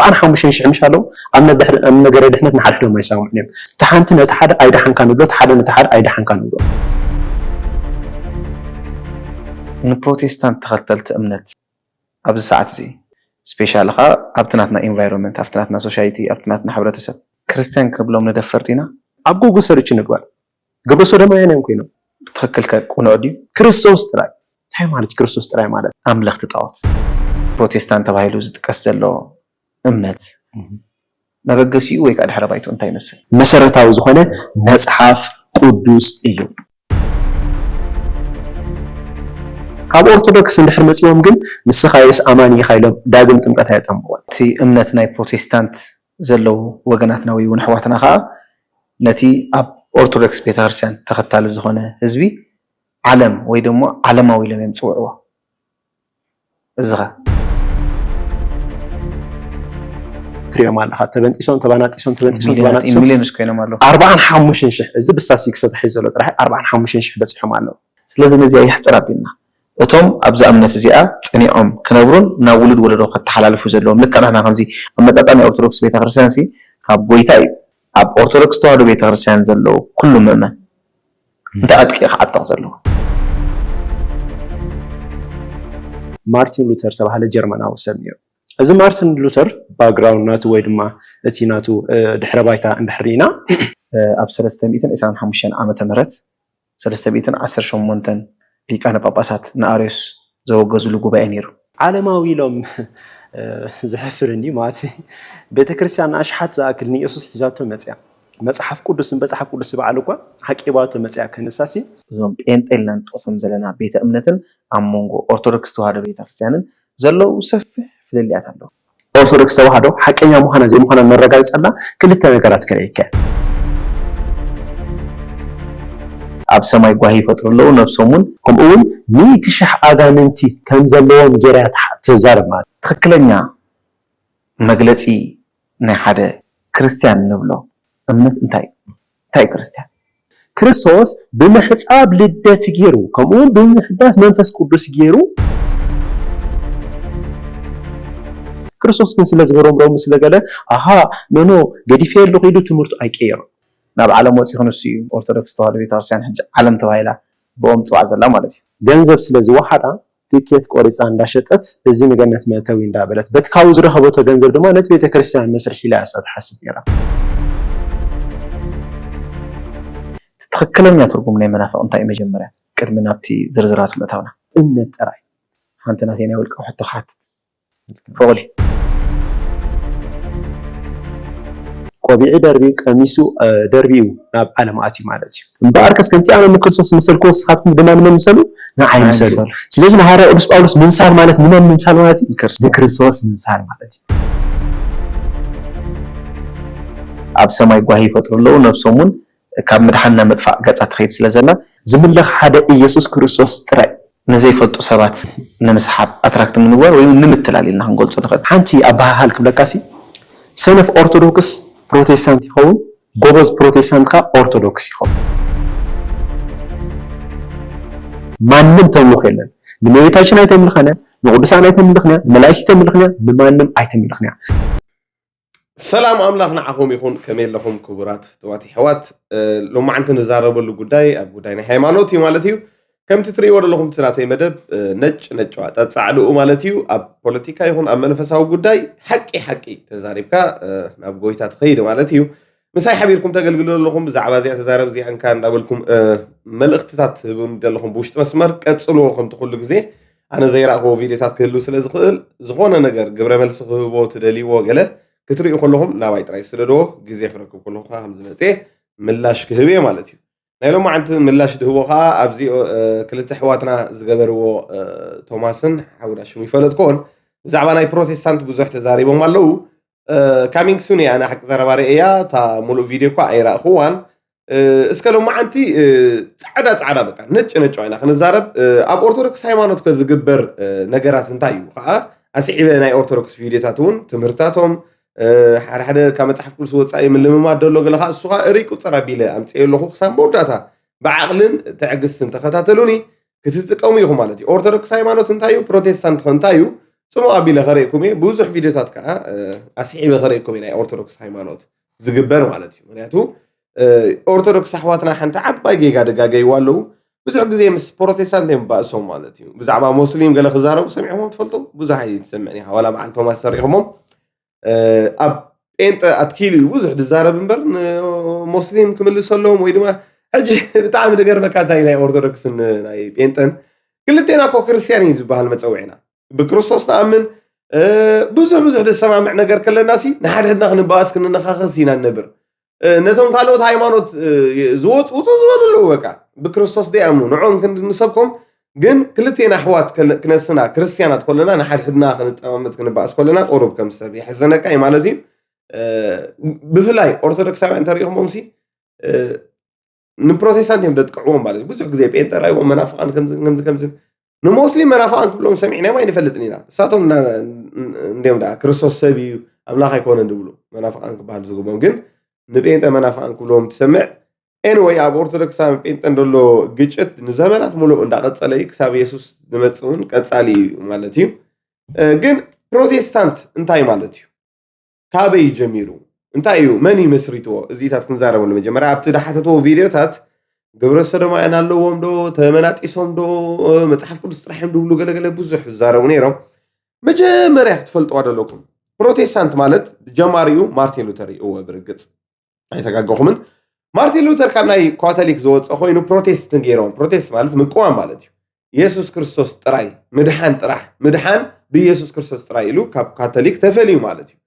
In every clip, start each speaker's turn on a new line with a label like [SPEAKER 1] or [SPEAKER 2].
[SPEAKER 1] 45 شيء مشالو أمنا جريد إحنا نحدهم ما يساوون نيم تحنتنا تحد أيد حن كانوا بلو تحدنا تحد أيد حن كانوا بلو
[SPEAKER 2] نبروتستانت تختلت أمنت أبز ساعات زي سبيشال خا أبتناتنا environment أبتناتنا society أبتناتنا حبرة سب كريستيان كبلهم ندفرتينا
[SPEAKER 1] أبغى قصري شنو قبل قبل صار ما ينام كينو
[SPEAKER 2] تخكل كون أودي
[SPEAKER 1] كريستوس تراي هاي مالك كريستوس تراي مالك
[SPEAKER 2] أملخ تطاوت بروتستانت تبعيلو زد كسلو أمنت نبغسي ويك على حربايتو أنت يمسل
[SPEAKER 1] مسرتاو زخانة مصحف قدوس إيو كاب أرثوذكس ندحر مسيوم جن مسخايس أماني خايلم داغم تمقتها يتنبوال
[SPEAKER 2] تي أمنتنا بروتستانت زلو وغناتنا ويون حواتنا خا نتي أب أرثوذكس بيتارسان تختال الزخانة هزبي علم ويدمو علماوي لم يمصوعوا الزغا تريا مال حتى بنتيسون تباناتيسون مليون سكينا مالو
[SPEAKER 1] 45 شح إذا بستاسيك ستحيزلو راح 45 شح بصحو مالو
[SPEAKER 2] ስለዚህ ነዚያ ይحصራብና እቶም ኣብዛ እምነት እዚኣ ጽኒኦም ክነብሩን ናብ ውሉድ ወለዶ ከተሓላልፉ ዘለዎም ልክናና ከምዚ ኣመጻጻኒ ኦርቶዶክስ ቤተክርስቲያን ሲ ካብ ጎይታ እዩ ኣብ ኦርቶዶክስ ተዋህዶ ቤተክርስቲያን ዘለው ኩሉ ምእመን እንተኣጥቂ ክዓጥቕ ዘለዎ
[SPEAKER 1] ማርቲን ሉተር ሰባለ ጀርመናዊ ሰብ ነይሩ እዚ ማርቲን ሉተር ባክግራውንድ ናቱ ወይ ድማ እቲ ናቱ ድሕረ ባይታ እንድሕሪና
[SPEAKER 2] ኣብ 325 ዓመተ ምህረት 318 ሊቃነ ጳጳሳት ንአርዮስ ዘወገዙሉ ጉባኤ ነይሩ
[SPEAKER 1] ዓለማዊ ኢሎም ዝሕፍርኒ ማለት ቤተክርስቲያን ኣሽሓት ዝኣክል ንኢየሱስ ሒዛቶ መጽያ መጽሐፍ ቅዱስን መጽሐፍ ቅዱስ በዓል እኳ ሓቂባቶ መጽያ ከነሳሲ
[SPEAKER 2] እዞም ጴንጤላን ጥቅሶም ዘለና ቤተ እምነትን ኣብ መንጎ ኦርቶዶክስ ተዋህዶ ቤተክርስቲያንን ዘለው ሰፊሕ ፍልልያት ኣለዉ
[SPEAKER 1] ኦርቶዶክስ ተዋህዶ ሓቀኛ ምዃና ዘይምዃና መረጋገፅላ ክልተ ነገራት ከረይከ ኣብ ሰማይ ጓሂ ፈጥሩለው ነብሶሙን ከምኡውን 100,000 ኣጋንንቲ ከም ዘለዎም ጌራ ተዛረብ ማለት
[SPEAKER 2] ትክክለኛ መግለጺ ናይ ሓደ ክርስቲያን ንብሎ እምነት እንታይ ክርስቲያን ክርስቶስ ብምሕጻብ ልደት ገይሩ ከምኡውን ብምሕዳስ መንፈስ ቅዱስ ገይሩ ክርስቶስ ግን ስለዝገሮም ሮም ስለገለ ኣሃ ኖ ገዲፈ የሉ ኺዱ ትምህርቱ ኣይቀየሩ ናብ ዓለም ወፂ ኹንሱ ኦርቶዶክስ ተዋህዶ ቤተክርስቲያን ሕጂ ዓለም ተባሂላ ብኦም ጽዋዕ ዘላ ማለት እዩ
[SPEAKER 1] ገንዘብ ስለዝወሓዳ ቲኬት ቆሪፃ እንዳሸጠት እዚ ንገነት መተዊ እንዳበለት በትካው ዝረኸበቶ ገንዘብ ድማ ነቲ ቤተክርስቲያን መስርሕ ኢላ ተሓስብ ነራ
[SPEAKER 2] ትክክለኛ ትርጉም ናይ መናፍቅ እንታይ መጀመርያ ቅድሚ ናብቲ ዝርዝራት መታውና
[SPEAKER 1] እምነት ጥራይ
[SPEAKER 2] ሓንቲ ናተይ ናይ ውልቀ ሕቶ ሓትት ፈቕዲ
[SPEAKER 1] ቆቢዕ ደርቢ ቀሚሱ ደርቢው ናብ ዓለም ኣቲ ማለት እዩ እምበኣር ከስከንቲ ኣነ ንክርስቶስ መሰልኩ ወስኻትኩም ድማ ንመን ምሰሉ ንዓይ ምሰሉ ስለዚ ንሃርያ ቅዱስ ጳውሎስ ምምሳል ማለት ንመን ምምሳል ማለት እዩ ንክርስቶስ ምምሳል ማለት እዩ
[SPEAKER 2] ኣብ ሰማይ ጓሂ ይፈጥሩለው ነብሶሙን ካብ ምድሓንና መጥፋእ ገጻ ትኸይድ ስለዘላ
[SPEAKER 1] ዝምለኽ ሓደ ኢየሱስ ክርስቶስ ጥራይ
[SPEAKER 2] ንዘይፈልጡ ሰባት ንምስሓብ ኣትራክት ንምግባር ወይ ንምትላል ኢልና ክንገልጾ ንኽእል
[SPEAKER 1] ሓንቲ ኣባሃል ክብለካሲ ሰነፍ ኦርቶዶክስ ፕሮቴስታንት ይኸውን ጎበዝ ፕሮቴስታንት ካ ኦርቶዶክስ ይኸውን ማንም ተምልኽ የለን ንመቤታችን ኣይተምልኸነ ንቅዱሳን ኣይተምልኽና ንመላእክት ተምልኽና ንማንም ኣይተምልኽና
[SPEAKER 3] ሰላም ኣምላኽ ንዓኹም ይኹን ከመይ ኣለኹም ክቡራት ፍትዋት ሕዋት ሎማዓንቲ ንዛረበሉ ጉዳይ ኣብ ጉዳይ ናይ ሃይማኖት እዩ ማለት እዩ ከምቲ ትሪእዎ ዘለኹም ትናተይ መደብ ነጭ ጠጻዕልኡ ማለት እዩ ኣብ ፖለቲካ ይኹን ኣብ መንፈሳዊ ጉዳይ ሓቂ ተዛሪብካ ናብ ጎይታ ትኸይድ ማለት እዩ ምሳይ ሓቢርኩም ተገልግሉ ዘለኹም ብዛዕባ እዚኣ ተዛረብ እዚኣ እንካ እንዳበልኩም መልእኽትታት ህቡን ዘለኹም ብውሽጢ መስመር ቀጽልዎ ከምቲ ኩሉ ግዜ ኣነ ዘይረኣኽቦ ቪድዮታት ክህሉ ስለ ዝኽእል ዝኾነ ነገር ግብረ መልሲ ክህቦ ትደልይዎ ገለ ክትሪኡ ከለኹም ናባይ ጥራይ ስለደዎ ግዜ ክረክብ ከለኹ ከም ዝመፅእ ምላሽ ክህብ እየ ማለት እዩ ናይ ሎማዓንቲ ምላሽ ድህቦ ከዓ ኣብዚ ክልተ ሕዋትና ዝገበርዎ ቶማስን ሓውዳ ሽሙ ይፈለጥ ኮን ብዛዕባ ናይ ፕሮቴስታንት ብዙሕ ተዛሪቦም ኣለዉ ካሚንግ ሱን እያ ኣነ ሓቂ ዘረባ ርእያ እታ ሙሉእ ቪድዮ እኳ ኣይረኣኽዋን እስከ ሎማዓንቲ ፃዕዳ በቃ ነጭ ኢና ክንዛረብ ኣብ ኦርቶዶክስ ሃይማኖት ከዝግበር ነገራት እንታይ እዩ ከዓ ኣስዒበ ናይ ኦርቶዶክስ ቪድዮታት እውን ትምህርታቶም ሓደ ካብ መጽሓፍ ቅዱስ ወጻኢ ምልምማድ ደሎ ገለኻ እሱኻ እሪቁ ፀራቢለ ኣምፅእ ኣለኹ ክሳብ መወዳእታ ብዓቕልን ትዕግስትን ተኸታተሉኒ ክትጥቀሙ ኢኹም ማለት እዩ ኦርቶዶክስ ሃይማኖት እንታይ እዩ ፕሮቴስታንት እንታይ እዩ ጽሙ አቢለ ኸረይኩም ብዙሕ ቪዲዮታት ከዓ ኣስዒበ ኸረይኩም ናይ ኦርቶዶክስ ሃይማኖት ዝግበር ማለት እዩ ምክንያቱ ኦርቶዶክስ ኣሕዋትና ሓንቲ ዓባይ ጌጋ ደጋገይዋ ኣለዉ ብዙሕ ግዜ ምስ ፕሮቴስታንት እዮም ባእሶም ማለት እዩ ብዛዕባ ሙስሊም ገለ ክዛረቡ ሰሚዕዎም ትፈልጡ ብዙሕ ኣይትሰምዕኒ ኢኻ ዋላ በዓል ቶማስ ሰሪሕሞም ኣብ ጴንጠ ኣትኪሉ እዩ ብዙሕ ዝዛረብ እምበር ሙስሊም ክምልስ ኣለዎም ወይ ድማ ሕጂ ብጣዕሚ ዝገርመካ እንታይ ናይ ኦርቶዶክስን ናይ ጴንጠን ክልቴና ኮ ክርስቲያን እዩ ዝበሃል መፀውዒና ብክርስቶስ ንኣምን ብዙሕ ብዙሕ ዝሰማምዕ ነገር ከለና ሲ ንሓድሕድና ክንበኣስ ክንነኻኸስ ኢና ንነብር ነቶም ካልኦት ሃይማኖት ዝወፁ ዝበሉ ኣለዉ በቃ ብክርስቶስ ደይኣምኑ ንዖም ክንሰብኮም ግን ክልቴና ኣሕዋት ክነስና ክርስቲያናት ኮለና ንሓድሕድና ክንጠማመት ክንበኣስ ኮለና ቁሩብ ከም ሰብ ይሕዘነካ እዩ ማለት እዩ ብፍላይ ኦርቶዶክሳውያን እንተሪኢኹሞም ሲ ንፕሮቴስታንት እዮም ደጥቅዕዎም ማለት እዩ ብዙሕ ግዜ ጴንጠ ራእይዎም መናፍቃን ከምዚ ንሙስሊም መናፍቃን ክብሎም ሰሚዕናዮም ኣይንፈልጥን ኢና እሳቶም እንዲኦም ዳ ክርስቶስ ሰብ እዩ ኣምላኽ ኣይኮነን ዝብሉ መናፍቃን ክበሃሉ ዝግቦም ግን ንጴንጠ መናፍቃን ክብሎም ትሰምዕ ኤንወይ ኣብ ኦርቶዶክሳውያን ጴንጠን ዘሎ ግጭት ንዘመናት ሙሉእ እንዳቐፀለ እዩ ክሳብ የሱስ ዝመፅእ እውን ቀፃሊ እዩ ማለት እዩ ግን ፕሮቴስታንት እንታይ ማለት እዩ ካበይ ጀሚሩ እንታይ እዩ መን ይመስሪትዎ እዚታት ክንዛረበሉ መጀመርያ ኣብቲ ዳሓተትዎ ቪድዮታት ግብረ ሰዶማውያን ኣለዎም ዶ ተመናጢሶም ዶ መፅሓፍ ቅዱስ ጥራሕዮም ድብሉ ገለገለ ብዙሕ ዝዛረቡ ነይሮም መጀመርያ ክትፈልጥዋ ዘለኩም ፕሮቴስታንት ማለት ጀማሪኡ ማርቲን ሉተር እዩ ብርግፅ ኣይተጋገኹምን ማርቲን ሉተር ካብ ናይ ካቶሊክ ዝወፀ ኮይኑ ፕሮቴስት ገይሮም ፕሮቴስት ማለት ምቁዋም ማለት እዩ ኢየሱስ ክርስቶስ ጥራይ ምድሓን ጥራሕ ምድሓን ብኢየሱስ ክርስቶስ ጥራይ ኢሉ ካብ ካቶሊክ ተፈልዩ ማለት እዩ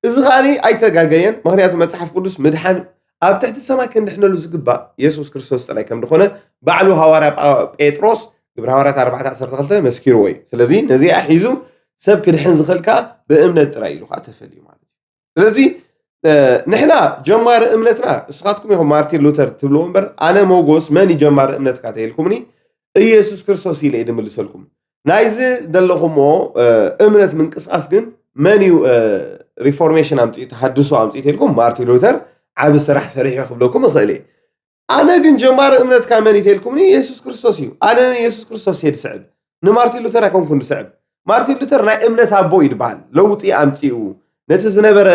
[SPEAKER 3] እዚ ኸዓኒ ኣይተጋገየን ምክንያቱ መፅሓፍ ቅዱስ ምድሓን ኣብ ትሕቲ ሰማይ ክንድሕነሉ ዝግባእ ኢየሱስ ክርስቶስ ጥራይ ከም ዝኾነ ባዕሉ ሃዋርያ ጴጥሮስ ግብረ ሃዋርያት 4:12 መስኪርዎ እዩ ስለዚ ነዚኣ ሒዙ ሰብ ክድሕን ዝኽእልካ ብእምነት ጥራይ ኢሉ ከዓ ተፈልዩ ማለት እዩ ስለዚ ንሕና ጀማሪ እምነትና እስኻትኩም ኢኹም ማርቲን ሉተር ትብልዎ እምበር ኣነ መጎስ መን ጀማሪ እምነትካ ተይልኩምኒ ኢየሱስ ክርስቶስ ኢለ እየ ድምልሰልኩም ናይዚ ዘለኹምዎ እምነት ምንቅስቃስ ግን መን እዩ ሪፎርሜሽን ኣምፂኡ ተሃድሶ ኣምፂኡ ኢልኩም ማርቲን ሉተር ዓብ ስራሕ ሰሪሑ ክብለኩም እኽእል እየ ኣነ ግን ጀማሪ እምነትካ መን እዩ ተይልኩምኒ ኢየሱስ ክርስቶስ እዩ ኣነ ኢየሱስ ክርስቶስ እየ ድስዕብ ንማርቲን ሉተር ኣይኮንኩን ድስዕብ ማርቲን ሉተር ናይ እምነት ኣቦ እዩ ድበሃል ለውጢ ኣምፂኡ ነቲ ዝነበረ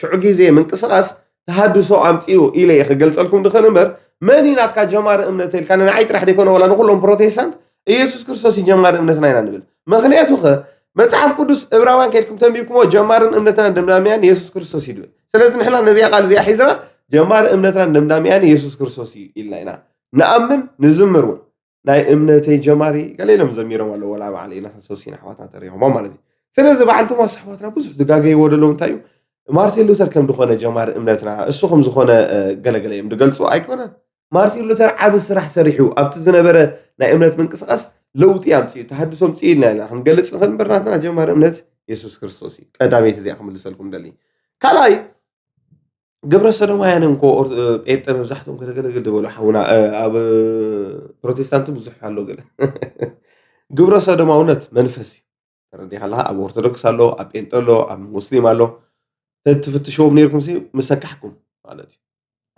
[SPEAKER 3] ሽዑ ግዜ ምንቅስቃስ ተሃድሶ ኣምፂኡ ኢለ እየ ክገልፀልኩም ድኽእል እምበር መን እዩ ናትካ ጀማሪ እምነት ኢልካ ንዓይ ጥራሕ ደይኮነ ወላ ንኩሎም ፕሮቴስታንት ኢየሱስ ክርስቶስ እዩ ጀማሪ እምነትና ኢና ንብል ምክንያቱ ኸ መፅሓፍ ቅዱስ ዕብራውያን ከይድኩም ተንቢብኩሞ ጀማርን እምነትና ደምዳምያን ኢየሱስ ክርስቶስ እዩ ድብል ስለዚ ንሕና ነዚኣ ቃል እዚኣ ሒዝና ጀማሪ እምነትና ደምዳምያን ኢየሱስ ክርስቶስ እዩ ኢልና ኢና ንኣምን ንዝምር እውን ናይ እምነተይ ጀማሪ ገሌሎም ዘሚሮም ኣለዎ ወላ በዓል ኢና ሰውሲና ኣሕዋትና ተሪኾሞም ማለት እዩ ስለዚ በዓል ቶማስ ኣሕዋትና ብዙሕ ዝጋገይዎ ደለዉ እንታይ እዩ ማርቲን ሉተር ከም ዝኾነ ጀማሪ እምነትና እሱ ከም ዝኾነ ገለገለ እዮም ድገልፁ ኣይኮነን ማርቲን ሉተር ዓብ ስራሕ ሰሪሑ ኣብቲ ዝነበረ ናይ እምነት ምንቅስቃስ ለውጢ ኣምፂኡ ተሃድሶ ኣምፂኡ ኢልና ኢና ክንገልፅ ንኽእል እምበር ናትና ጀማሪ እምነት ኢየሱስ ክርስቶስ እዩ ቀዳመይቲ እዚኣ ክምልሰልኩም ደሊ ካልኣይ ግብረ ሰዶማውያን እንኮ ጴንጠ መብዛሕትኦም ገለገለገል ዝበሉ ሓውና ኣብ ፕሮቴስታንት ብዙሕ ኣሎ ገለ ግብረ ሰዶማውነት መንፈስ እዩ ተረዲኻ ኣለካ ኣብ ኦርቶዶክስ ኣሎ ኣብ ጴንጠ ኣሎ ኣብ ሙስሊም ኣሎ ተትፍትሽዎም ነርኩም ሲ መሰካሕኩም ማለት እዩ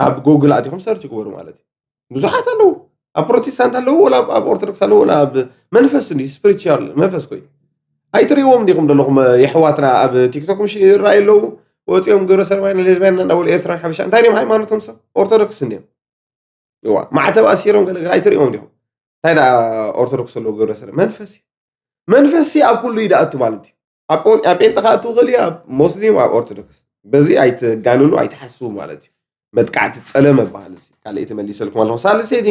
[SPEAKER 3] ኣብ ጎግል ኣቲኹም ሰርች ግበሩ ማለት እዩ ብዙሓት ኣለዉ ኣብ ፕሮቴስታንት ኣለዉ ወላ ኣብ ኦርቶዶክስ ኣለዉ ወላ ኣብ መንፈስ እንዲ ስፒሪቹዋል መንፈስ ኮይኑ ኣይትሪእዎም ዲኹም ዘለኹም የሕዋትና ኣብ ቲክቶክ ምሽ ይረኣዩ ኣለዉ ወፂኦም ግብረ ሰዶማውያን ሌዝብያን እንዳበሉ ኤርትራን ሓበሻ እንታይ ድዮም ሃይማኖቶም ሰብ ኦርቶዶክስ እንዲዮም ይዋ ማዕተብ ኣሲሮም ገለገለ ኣይትሪእዎም ዲኹም እንታይ ዳ ኦርቶዶክስ ኣለዉ ግብረ ሰዶም መንፈስ እዩ መንፈስ ኣብ ኩሉ ይዳእቱ ማለት እዩ ኣብ ጴንጠ ከዓ እትውኽእል እዩ ኣብ ሙስሊም ኣብ ኦርቶዶክስ በዚ ኣይትጋንኑ ኣይትሓስቡ ማለት እዩ መጥቃዕቲ ፀለመ በሃል ካልእ ትመሊሰልኩም ኣለኹም ሳልሰይቲ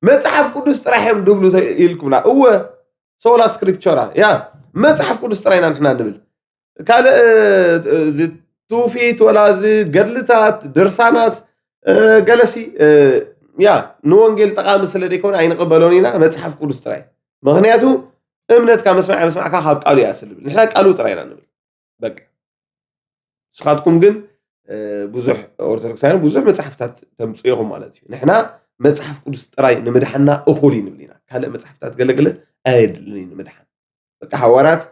[SPEAKER 3] መፅሓፍ ቅዱስ ጥራሕዮም ድብሉ ኢልኩምና እወ ሶላ ስክሪፕቸራ ያ መፅሓፍ ቅዱስ ጥራይና ንሕና ንብል ካልእ ትውፊት ወላ ገድልታት ድርሳናት ገለሲ ያ ንወንጌል ጠቃሚ ስለ ዘይኮነ ኣይንቕበሎን ኢና መፅሓፍ ቅዱስ ጥራይ ምክንያቱ እምነትካ መስማዕካ ካብ ቃሉ እያ ስልብል ንሕና ቃሉ ጥራይና ንብል በቃ ንስኻትኩም ግን ብዙሕ ኦርቶዶክሳውያን ብዙሕ መፅሓፍታት ተምፅኡ ኢኹም ማለት እዩ ንሕና መፅሓፍ ቅዱስ ጥራይ ንምድሓና እኹል እዩ ንብል ኢና ካልእ መፅሓፍታት ገለገለ ኣየድልን እዩ ንምድሓን በቃ ሃዋርያት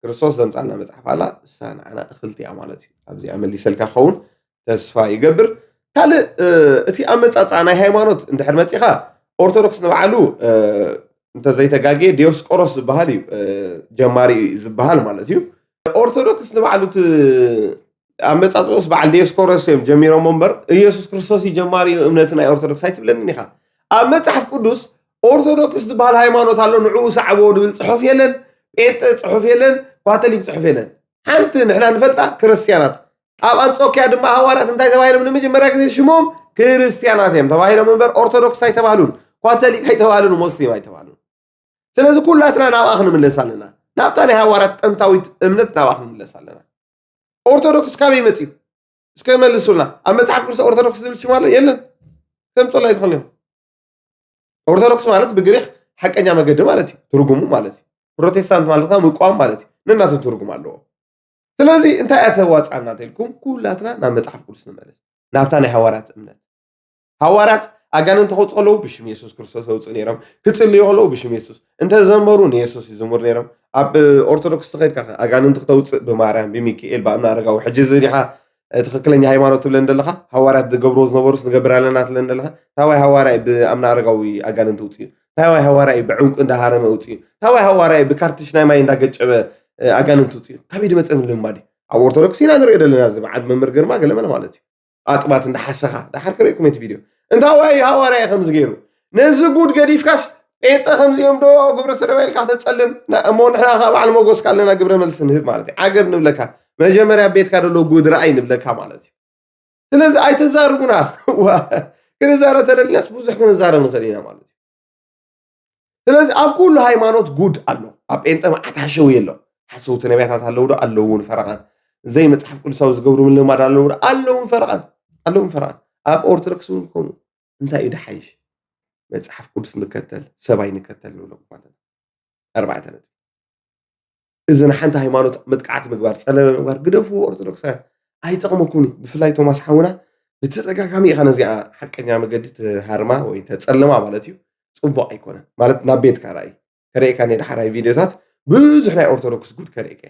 [SPEAKER 3] ክርስቶስ ዘምፃልና መፅሓፍ ኣላ እሳ ንዓና እኽልቲ እያ ማለት እዩ ኣብዚኣ መሊሰልካ ክኸውን ተስፋ ይገብር ካልእ እቲ ኣመፃፅኣ ናይ ሃይማኖት እንድሕር መፂኻ ኦርቶዶክስ ንባዕሉ انت زي تجاجي ديوسقورس ዝበሃል እዩ ጀማሪ ዝበሃል ማለት እዩ ኦርቶዶክስ ንባዕሉት ኣመጻጽኦስ በዓል ዲዮስቆሮስ እዮም ጀሚሮም እምበር ኢየሱስ ክርስቶስ ጀማሪ እምነት ናይ ኦርቶዶክስ ኣይትብለኒ ኢኻ ኣብ መጽሓፍ ቅዱስ ኦርቶዶክስ ዝበሃል ሃይማኖት ኣሎ ንዕኡ ሰዕቦ ድብል ጽሑፍ የለን ጴንጤ ጽሑፍ የለን ካቶሊክ ጽሑፍ የለን ሓንቲ ንሕና ንፈልጣ ክርስቲያናት ኣብ አንጾኪያ ድማ ሐዋርያት እንታይ ተባሂሎም ንመጀመርያ ግዜ ሽሞም ክርስቲያናት እዮም ተባሂሎም እምበር ኦርቶዶክስ ኣይተባህሉን ካቶሊክ ኣይተባህሉን ሙስሊም ኣይተባህሉን ስለዚ ኩላትና ናብኣኽ ንምለስ ኣለና ናብታ ናይ ሐዋርያት ጥንታዊት እምነት ናብኣኽ ንምለስ ኣለና ኦርቶዶክስ ካበይ መጽኡ እስከ መልሱልና ኣብ መጽሓፍ ቅዱስ ኦርቶዶክስ ዝብል ሽም ኣሎ የለን ከምጽላ ይትኸልዮም ኦርቶዶክስ ማለት ብግሪክ ሐቀኛ መገዲ ማለት እዩ ትርጉሙ ማለት እዩ ፕሮቴስታንት ማለት ምቋም ማለት እዩ ንናቱ ትርጉም ኣለዎ ስለዚ እንታይ ኣተዋጻና ተልኩም ኩላትና ናብ መጽሓፍ ቅዱስ ንመለስ ናብታ ናይ ሐዋርያት እምነት ሐዋርያት ኣጋንንት ተኸውጽለው ብሽም ኢየሱስ ክርስቶስ ተውጽእ ነይሮም ክጽልዩ ከለዉ ብሽም ኢየሱስ እንተ ዘመሩ ንኢየሱስ ይዝሙር ነይሮም ኣብ ኦርቶዶክስ ተኸይድካ ኣጋንንት ክተውጽእ ብማርያም ብሚካኤል ብኣምና ኣረጋዊ ሕጂ ዝዲኻ ትኽክለኛ ሃይማኖት ትብለን ዘለኻ ሐዋርያት ዝገብርዎ ዝነበሩስ ንገብር ኣለና ትብለን ዘለኻ ታዋይ ሐዋርያይ ብኣምና ኣረጋዊ ኣጋንንት ውጽእ ታዋይ ሐዋርያይ ብዕንቁ እንዳሃረመ ውጽእ ታዋይ ሐዋርያይ ብካርትሽ ናይ ማይ እንዳገጨበ ኣጋንንት ውጽእ ካበይ ድመጽእ ልማዲ ኣብ ኦርቶዶክስ ኢና ንሪኦ ዘለና ዝበዓል መምህር ግርማ ገለመለ ማለት እዩ ኣጥባት እንዳሓሰኻ ዳሓር ከሪእኩም እቲ ቪድዮ እንታይ ሐዋርያይ ከምዚ ገይሩ ነዚ ጉድ ገዲፍካስ ጴንጤ ከምዚኦም ዶ ግብረ ሰዶም ኢልካ ተጸልም እሞ ንሕና በዓል ሞጎስ ካለና ግብረ መልሲ ንህብ ማለት እዩ ዓገር ንብለካ መጀመርያ ቤትካ ደሎ ጉድ ረኣይ ንብለካ ማለት እዩ ስለዚ ኣይተዛርቡና ክንዛረብ ተደልናስ ብዙሕ ክንዛረብ ንኽእል ኢና ማለት እዩ ስለዚ ኣብ ኩሉ ሃይማኖት ጉድ ኣሎ ኣብ ጴንጤ መዓት ሓሸው የሎ ሓሰውቲ ነቢያታት ኣለዉ ዶ ኣለውን ፈረቓን ዘይ መጽሓፍ ቅዱሳዊ ዝገብሩ ምልማድ ኣለዉ ዶ ኣለውን ፈረቓን ኣብ ኦርቶዶክስ እውን ኮኑ እንታይ እዩ ድሓይሽ መጽሓፍ ቅዱስ ንከተል ሰባይ ንከተል ንብሎም ማለት ኣርባዕተ ነጥቢ እዚ ንሓንቲ ሃይማኖት መጥቃዕቲ ምግባር ፀለበ ምግባር ግደፉ ኦርቶዶክሳውያን ኣይጠቕመኩኒ ብፍላይ ቶማስ ሓውና ብተደጋጋሚ ኢኻ ነዚኣ ሓቀኛ መገዲ ሃርማ ወይ ተፀልማ ማለት እዩ ጽቡቕ ኣይኮነን ማለት ናብ ቤትካ ራእይ ከርእካ ናይ ዳሓራይ ቪድዮታት ብዙሕ ናይ ኦርቶዶክስ ጉድ ከርእካ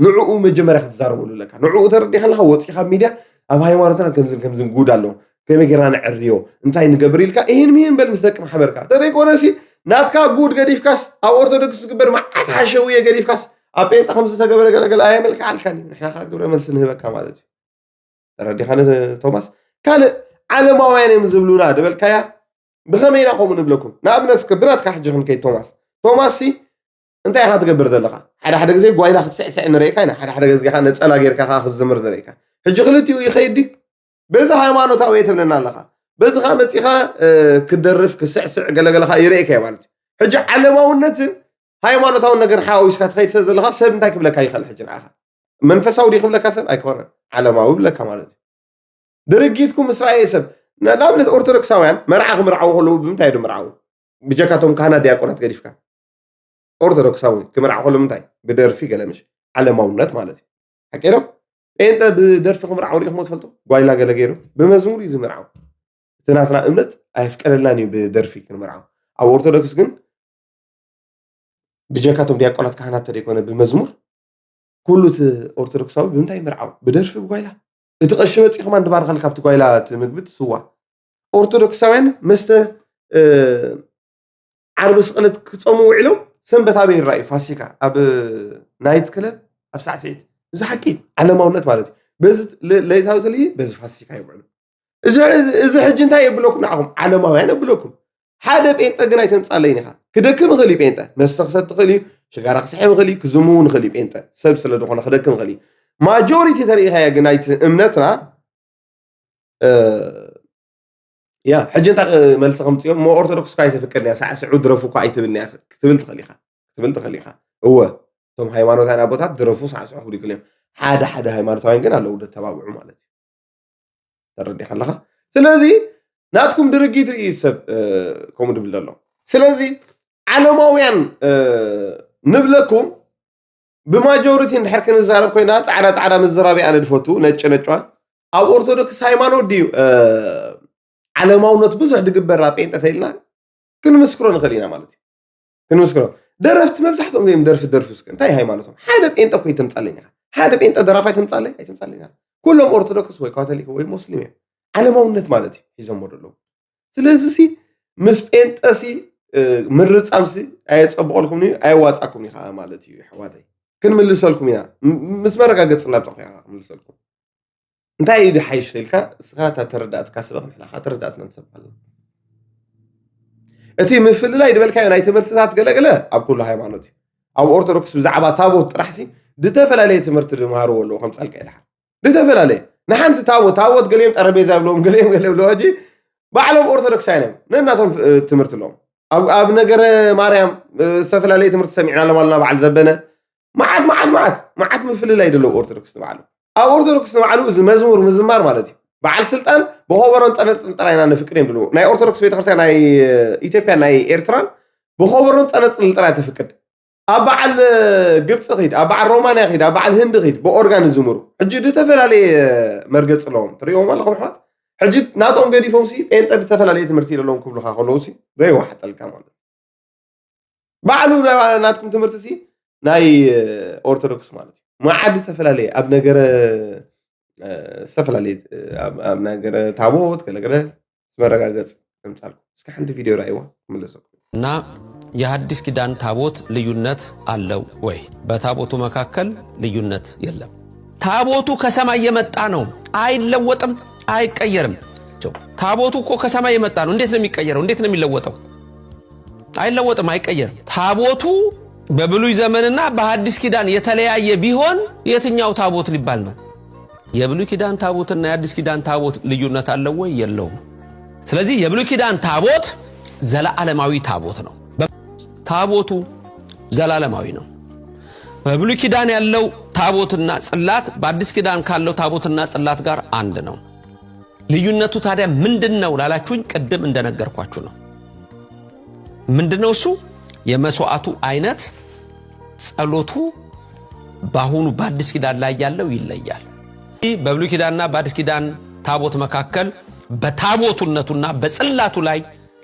[SPEAKER 3] ንዕኡ መጀመርያ ክትዛረበሉ ኣለካ ንዕኡ ተረዲኻ ኣለካ ወፂኻ ሚድያ ኣብ ሃይማኖትና ከምዝን ጉድ ኣለዎ كمي جران عريو انتي نقبر لك اين مين بل مصدق محبرك تريك ونسي ناتكا جود قديف كاس او اورتودوكس قبر مع حشويه قديف كاس ابين خمسه تقبر قال اي ملك علشان نحن قبر ملسن هبك مالتي ردي خانه توماس كان على ما وين مزبلونا دبل كيا بخمينا قوم نبلكم نابنس كبرات كحجهم كي توماسي انت هاد تقبر دلقه حدا غزي غوايلا خسعسع نريكانا حدا غزي خا نصلا غيركا خا خزمر نريكا حجي خلتيو يخيدي بزا ሃይማኖታዊ የተብለና ኣለኻ በዚ ኻመጽኻ ክደርፍ ክስዕስዕ ገለገለኻ ይርኤካ ማለት ሕጂ ዓለማውነትን ሃይማኖታዊ ነገር ሓዊስካ ትኸይድ ስለዘለኻ ሰብ እንታይ ክብለካ ይኽእል ሕጂ ንዓኻ መንፈሳዊ ዲ ክብለካ ሰብ ኣይኮነን ዓለማዊ ብለካ ማለት ድርጊትኩም እስራኤል ሰብ ንኣብነት ኦርቶዶክሳውያን መርዓ ክምርዓው ከለዉ ብምንታይ ዶ መርዓው ብጀካቶም ካህናት ዲያቆናት ገዲፍካ ኦርቶዶክሳዊ ክምርዓው ከለዉ ምንታይ ብደርፊ ገለምሽ ዓለማውነት ማለት እዩ ሓቂዶ انت بدرف خمر عوري خمر تفلتو غايلا غلغيرو بمزمور يزمرعو تناتنا امنت ايفقللاني بدرفي كنمرعو او اورتودوكس كن بجاكاتهم دياقونات كهنات تريكونه بمزمور كله اورتودوكساوي بمنتاي مرعو بدرف غايلا تقشمت خمان دبار خلك كابت غايلا تمغبت سوا اورتودوكساوين مست عرب سقلت كصمو وعلو سنبتا بين راي فاسيكا اب نايت كلب اب ساعه إذا حكي على ماونت مالتي بس ليتاو تلي بس فاسيكا يبعلو إذا حج انت يبلوكم معهم على ما يعني يبلوكم حدا بينت جناي تنصالين خا كدكم غلي بينت مستخسد غلي شجار خصحي غلي كزمون غلي بينت سبسل دخون خدكم غلي ماجوريتي تريها يا جناي امنتنا يا حج انت ملسخم تيوم مو اورثودوكس كاي تفكرني ساعه سعود رفو كاي تبلني تبلت خليخه هو ثم ሃይማኖት አይና ቦታት ድረፉ ሳዕስዑ ይክልም ሓደ ሃይማኖታውያን ግን አለው ወደ ተባብዑ ማለት ተረዲ خلኻ ስለዚ ናትኩም ድርጊት ይሰብ ኮም ድብለሎ ስለዚ ዓለማውያን ንብለኩም ብማጆሪቲ እንድሕርከን ዝዛረብ ኮይና ጻዕዳ ምዝራቢ ኣነ ድፈቱ ነጭ ኣብ ኦርቶዶክስ ሃይማኖት ዲዩ ዓለማውነት ብዙሕ ድግበር ጴንጤ ተይልና ክንምስክሮ ንኽእልና ማለት እዩ ክንምስክሮ درفت مبزحتهم ليه درفس انتي هايمانوتهم حدا بينت اكو يتمصالينا حدا بينت درافاي تمصالي اي تمصالينا كلهم ارثوذكس وي كاثوليك وي مسلمين على ماونت مالتي يزمرلو سلازي مس بينت اسي ምርጻምሲ ኣይጸብቁልኩም ኣይዋጻኩም ኢኻ ማለት እዩ ሕዋተይ ክንምልሰልኩም ኢና ምስ መረጋገጽና ብጽሑ ኢኻ ክንምልሰልኩም እንታይ እዩ ድሓይሽ ኢልካ እስኻ ተረዳእትካ ስበኽ ንሕና ተረዳእትና ንሰብሓለን እቲ ምፍልላይ ድበልካዮ ናይ ትምህርትታት ገለገለ ኣብ ኩሉ ሃይማኖት እዩ ኣብ ኦርቶዶክስ ብዛዕባ ታቦት ጥራሕሲ ድተፈላለየ ትምህርቲ ድምሃርዎ ኣለዎ ከም ጻልቃ ይድሓር ድተፈላለየ ንሓንቲ ታቦት ገሊኦም ጠረጴዛ ብለዎም ገሊኦም ገለ ብለዎ ሕጂ ባዕሎም ኦርቶዶክስ ኣይኖም ነናቶም ትምህርቲ ኣለዎም ኣብ ነገረ ማርያም ዝተፈላለዩ ትምህርቲ ሰሚዕና ኣሎም ኣለና በዓል ዘበነ መዓት ምፍልላይ ደለው ኦርቶዶክስ ንባዕሉ ኣብ ኦርቶዶክስ ንባዕሉ እዚ መዝሙር ምዝማር ማለት እዩ በዓል ስልጣን ብኸበሮን ፀነፅል ጥራይና ንፍቅድ እዮም ብልዎ ናይ ኦርቶዶክስ ቤተክርስትያን ናይ ኢትዮጵያ ናይ ኤርትራን ብኸበሮን ፀነፅል ጥራይ ተፍቅድ ኣብ በዓል ግብፂ ኺድ ኣብ በዓል ሮማንያ ኺድ ኣብ በዓል ህንዲ ኺድ ብኦርጋን ዝዝምሩ ሕጂ ዝተፈላለየ መርገፂ ኣለዎም ትሪእዎም ኣለኹም ኣሕዋት ሕጂ ናቶም ገዲፎም ጴንጠ ዝተፈላለየ ትምህርቲ ኢለዎም ክብሉካ ከለዉ ዘይዋሓጠልካ ማለት ባዕሉ ናትኩም ትምህርቲ ናይ ኦርቶዶክስ ማለት እዩ መዓድ ዝተፈላለየ ኣብ ነገረ ዝተፈላለዩ ኣብ ነገረ ታቦት ገለገለ መረጋገጽ ከምጻልኩ እስከ ሓንቲ ቪዲዮ ራእይዋ ምለሰኩ
[SPEAKER 4] እና የሐዲስ ኪዳን ታቦት ልዩነት አለው ወይ? በታቦቱ መካከል ልዩነት የለም። ታቦቱ ከሰማይ የመጣ ነው፣ አይለወጥም፣ አይቀየርም። ታቦቱ እኮ ከሰማይ የመጣ ነው። እንዴት ነው የሚቀየረው? እንዴት ነው የሚለወጠው? አይለወጥም፣ አይቀየርም። ታቦቱ በብሉይ ዘመንና በሐዲስ ኪዳን የተለያየ ቢሆን የትኛው ታቦት ሊባል ነው? የብሉይ ኪዳን ታቦትና የሐዲስ ኪዳን ታቦት ልዩነት አለው ወይ? የለውም። ስለዚህ የብሉይ ኪዳን ታቦት ዘላለማዊ ታቦት ነው። ታቦቱ ዘላለማዊ ነው። በብሉይ ኪዳን ያለው ታቦትና ጽላት በአዲስ ኪዳን ካለው ታቦትና ጽላት ጋር አንድ ነው። ልዩነቱ ታዲያ ምንድነው ላላችሁኝ ቅድም እንደነገርኳችሁ ነው። ምንድነው እሱ? የመስዋዕቱ አይነት፣ ጸሎቱ ባሁኑ በአዲስ ኪዳን ላይ ያለው ይለያል። በብሉይ ኪዳንና በአዲስ ኪዳን ታቦት መካከል በታቦቱነቱና በጽላቱ ላይ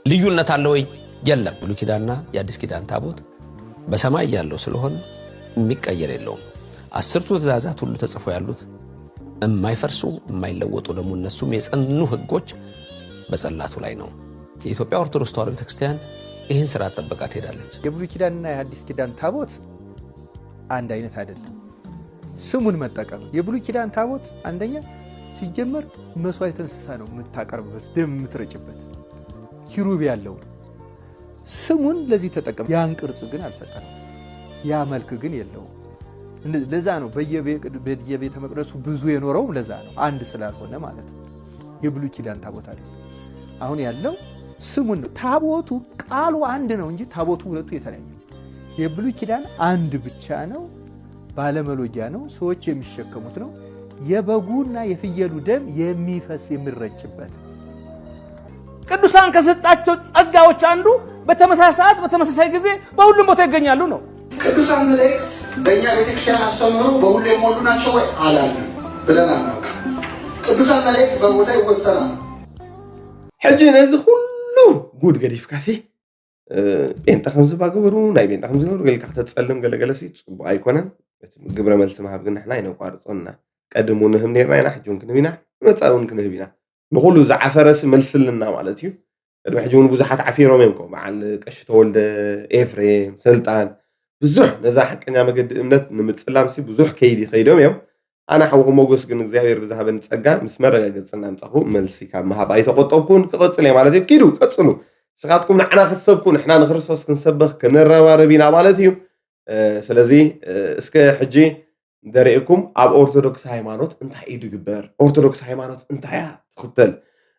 [SPEAKER 4] ልዩነት አለ ወይ? የለም። ብሉይ ኪዳንና የአዲስ ኪዳን ታቦት በሰማይ ያለው ስለሆነ የሚቀየር የለውም። 10ቱ ትእዛዛት ሁሉ ተጽፈው ያሉት የማይፈርሱ የማይለወጡ ደግሞ እነሱም የጸኑ ህጎች በጽላቱ ላይ ነው። የኢትዮጵያ ኦርቶዶክስ ተዋሕዶ ቤተክርስቲያን ይህን ስራ ተጠብቃ ትሄዳለች።
[SPEAKER 5] የብሉይ ኪዳንና የአዲስ ኪዳን ታቦት አንድ አይነት አይደለም። ስሙን መጠቀም የብሉይ ኪዳን ታቦት አንደኛ ሲጀመር መስዋዕት እንስሳ ነው የምታቀርብበት፣ ደም የምትረጭበት ኪሩብ ያለው ስሙን ለዚህ ተጠቀም። ያን ቅርጽ ግን አልሰጠንም። ያ መልክ ግን የለውም። ለዛ ነው በየቤተ መቅደሱ ብዙ የኖረውም ለዛ ነው፣ አንድ ስላልሆነ ማለት ነው። የብሉይ ኪዳን ታቦት አይደለም። አሁን ያለው ስሙን ነው። ታቦቱ ቃሉ አንድ ነው እንጂ ታቦቱ ሁለቱ የተለያየ። የብሉይ ኪዳን አንድ ብቻ ነው፣ ባለመሎጊያ ነው፣ ሰዎች የሚሸከሙት ነው። የበጉና የፍየሉ ደም የሚፈስ የሚረጭበት።
[SPEAKER 6] ቅዱሳን ከሰጣቸው ጸጋዎች አንዱ በተመሳሳይ ሰዓት በተመሳሳይ ጊዜ በሁሉም ቦታ ይገኛሉ ነው።
[SPEAKER 7] ቅዱሳን መላእክት በእኛ ቤተክርስቲያን አስተምህሮ በሁሉ የሞሉ ናቸው ወይ አላሉ ብለን አናውቅም። ቅዱሳን መላእክት በቦታ ይወሰናሉ።
[SPEAKER 3] ሕጂ ነዚ ሁሉ ጉድ ገዲፍካሲ ጴንጠ ከምዚ ባገበሩ ናይ ጴንጠ ከምዚ ገበሩ ገልካ ተጸልም ገለገለሲ ጽቡቕ ኣይኮነን። ግብረ መልሲ መሃብ ግን ንሕና ይነቋርጾና ቀድሙ ንህብ ነርና ኢና ሕጂ እውን ክንህብ ኢና መጻውን ክንህብ ኢና ንኹሉ ዝዓፈረሲ መልስልና ማለት እዩ። ቅድሚ ሕጂ እውን ብዙሓት ዓፊሮም እዮም በዓል ቀሺ ተወልደ፣ ኤፍሬም፣ ስልጣን ብዙሕ ነዛ ሓቀኛ መገዲ እምነት ንምፅላምሲ ብዙሕ ከይዲ ከይዶም እዮም። ኣነ ሓዊኹም ሞጎስ ግን እግዚኣብሔር ብዝሃበኒ ፀጋ ምስ መረጋገፅና ምፃኹ መልሲ ካብ ምሃብ ኣይተቆጠብኩን ክቐፅል እየ ማለት እዩ። ኪዱ ቀፅሉ ስኻትኩም ንዓና ክትሰብኩ ንሕና ንክርስቶስ ክንሰብኽ ክንረባረብ ኢና ማለት እዩ። ስለዚ እስከ ሕጂ ደሪእኩም ኣብ ኦርቶዶክስ ሃይማኖት እንታይ እዩ ድግበር? ኦርቶዶክስ ሃይማኖት እንታይ እያ ትኽተል?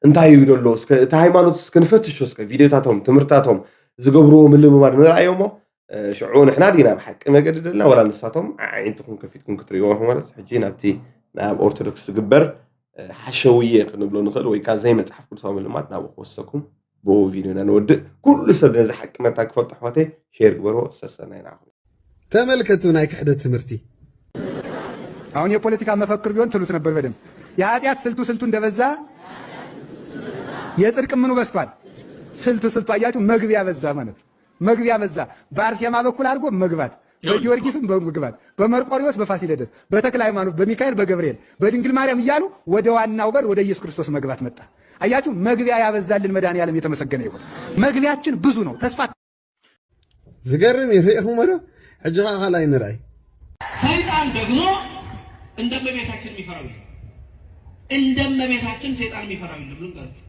[SPEAKER 3] እንታይ እዩ ደሎ? እቲ ሃይማኖት ክንፈትሾ እስከ ቪድዮታቶም ትምህርታቶም ዝገብርዎ ምልምማድ ንርአዮ እሞ ሽዑ ንሕና ዲና ብሓቂ መገዲ ደልና ወላ ንሳቶም ዓይንትኩም ከፊትኩም ክትሪእዎም ማለት ሕጂ ናብቲ ናብ ኦርቶዶክስ ዝግበር ሓሸውዬ ክንብሎ ንኽእል ወይ ከዓ ዘይ መፅሓፍ ቅዱሳዊ ምልማድ ናብኡ ክወሰኩም ብኡ ቪድዮና ንወድእ ኩሉ ሰብ ነዚ ሓቂ መታ ክፈልጦ ኣሕዋተይ ሼር ግበርዎ ሰሰና ኢና።
[SPEAKER 8] ተመልከቱ ናይ ክሕደት ትምህርቲ
[SPEAKER 5] አሁን የፖለቲካ መፈክር ቢሆን ትሉት ነበር በደንብ። የኃጢአት ስልቱ እንደበዛ የጽድቅ ምኑ በስቷል። ስልቱ አያችሁ፣ መግቢያ በዛ ማለት ነው። መግቢያ በዛ በአርሴማ በኩል አድርጎ መግባት፣ በጊዮርጊስም በመግባት፣ በመርቆሪዎስ በፋሲለደስ፣ በተክለ ሃይማኖት፣ በሚካኤል በገብርኤል፣ በድንግል ማርያም እያሉ ወደ ዋናው በር ወደ ኢየሱስ ክርስቶስ መግባት መጣ። አያችሁ፣ መግቢያ ያበዛልን መድኃኔዓለም የተመሰገነ ይሁን። መግቢያችን ብዙ ነው። ተስፋ
[SPEAKER 8] ዝገርም ይርኢኹም ወዶ ሕጅኻ ኻላይ ንርአይ
[SPEAKER 6] ሰይጣን ደግሞ እንደመቤታችን የሚፈራው እንደመቤታችን ሰይጣን የሚፈራው የለም ልንገራችሁ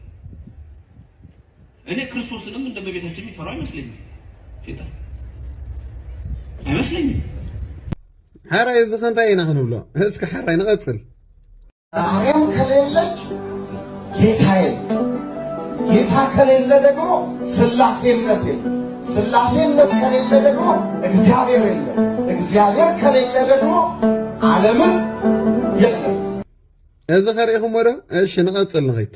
[SPEAKER 6] እኔ ክርስቶስንም እንደመቤታችን የሚፈራው አይመስለኝም ሰይጣን አይመስለኝም
[SPEAKER 8] ሓራይ እዚ ከንታይ ኢና ክንብሎ እስኪ ሓራይ ንቐፅል
[SPEAKER 7] ማርያም ከሌለች ጌታዬ ጌታ ከሌለ ደግሞ ስላሴነት የለም ስላሴነት ከሌለ ደግሞ እግዚአብሔር የለም እግዚአብሔር ከሌለ ደግሞ ዓለምን የለም
[SPEAKER 8] እዚ ኸሪኢኹም ወዶ እሺ ንቐፅል ንኸይድ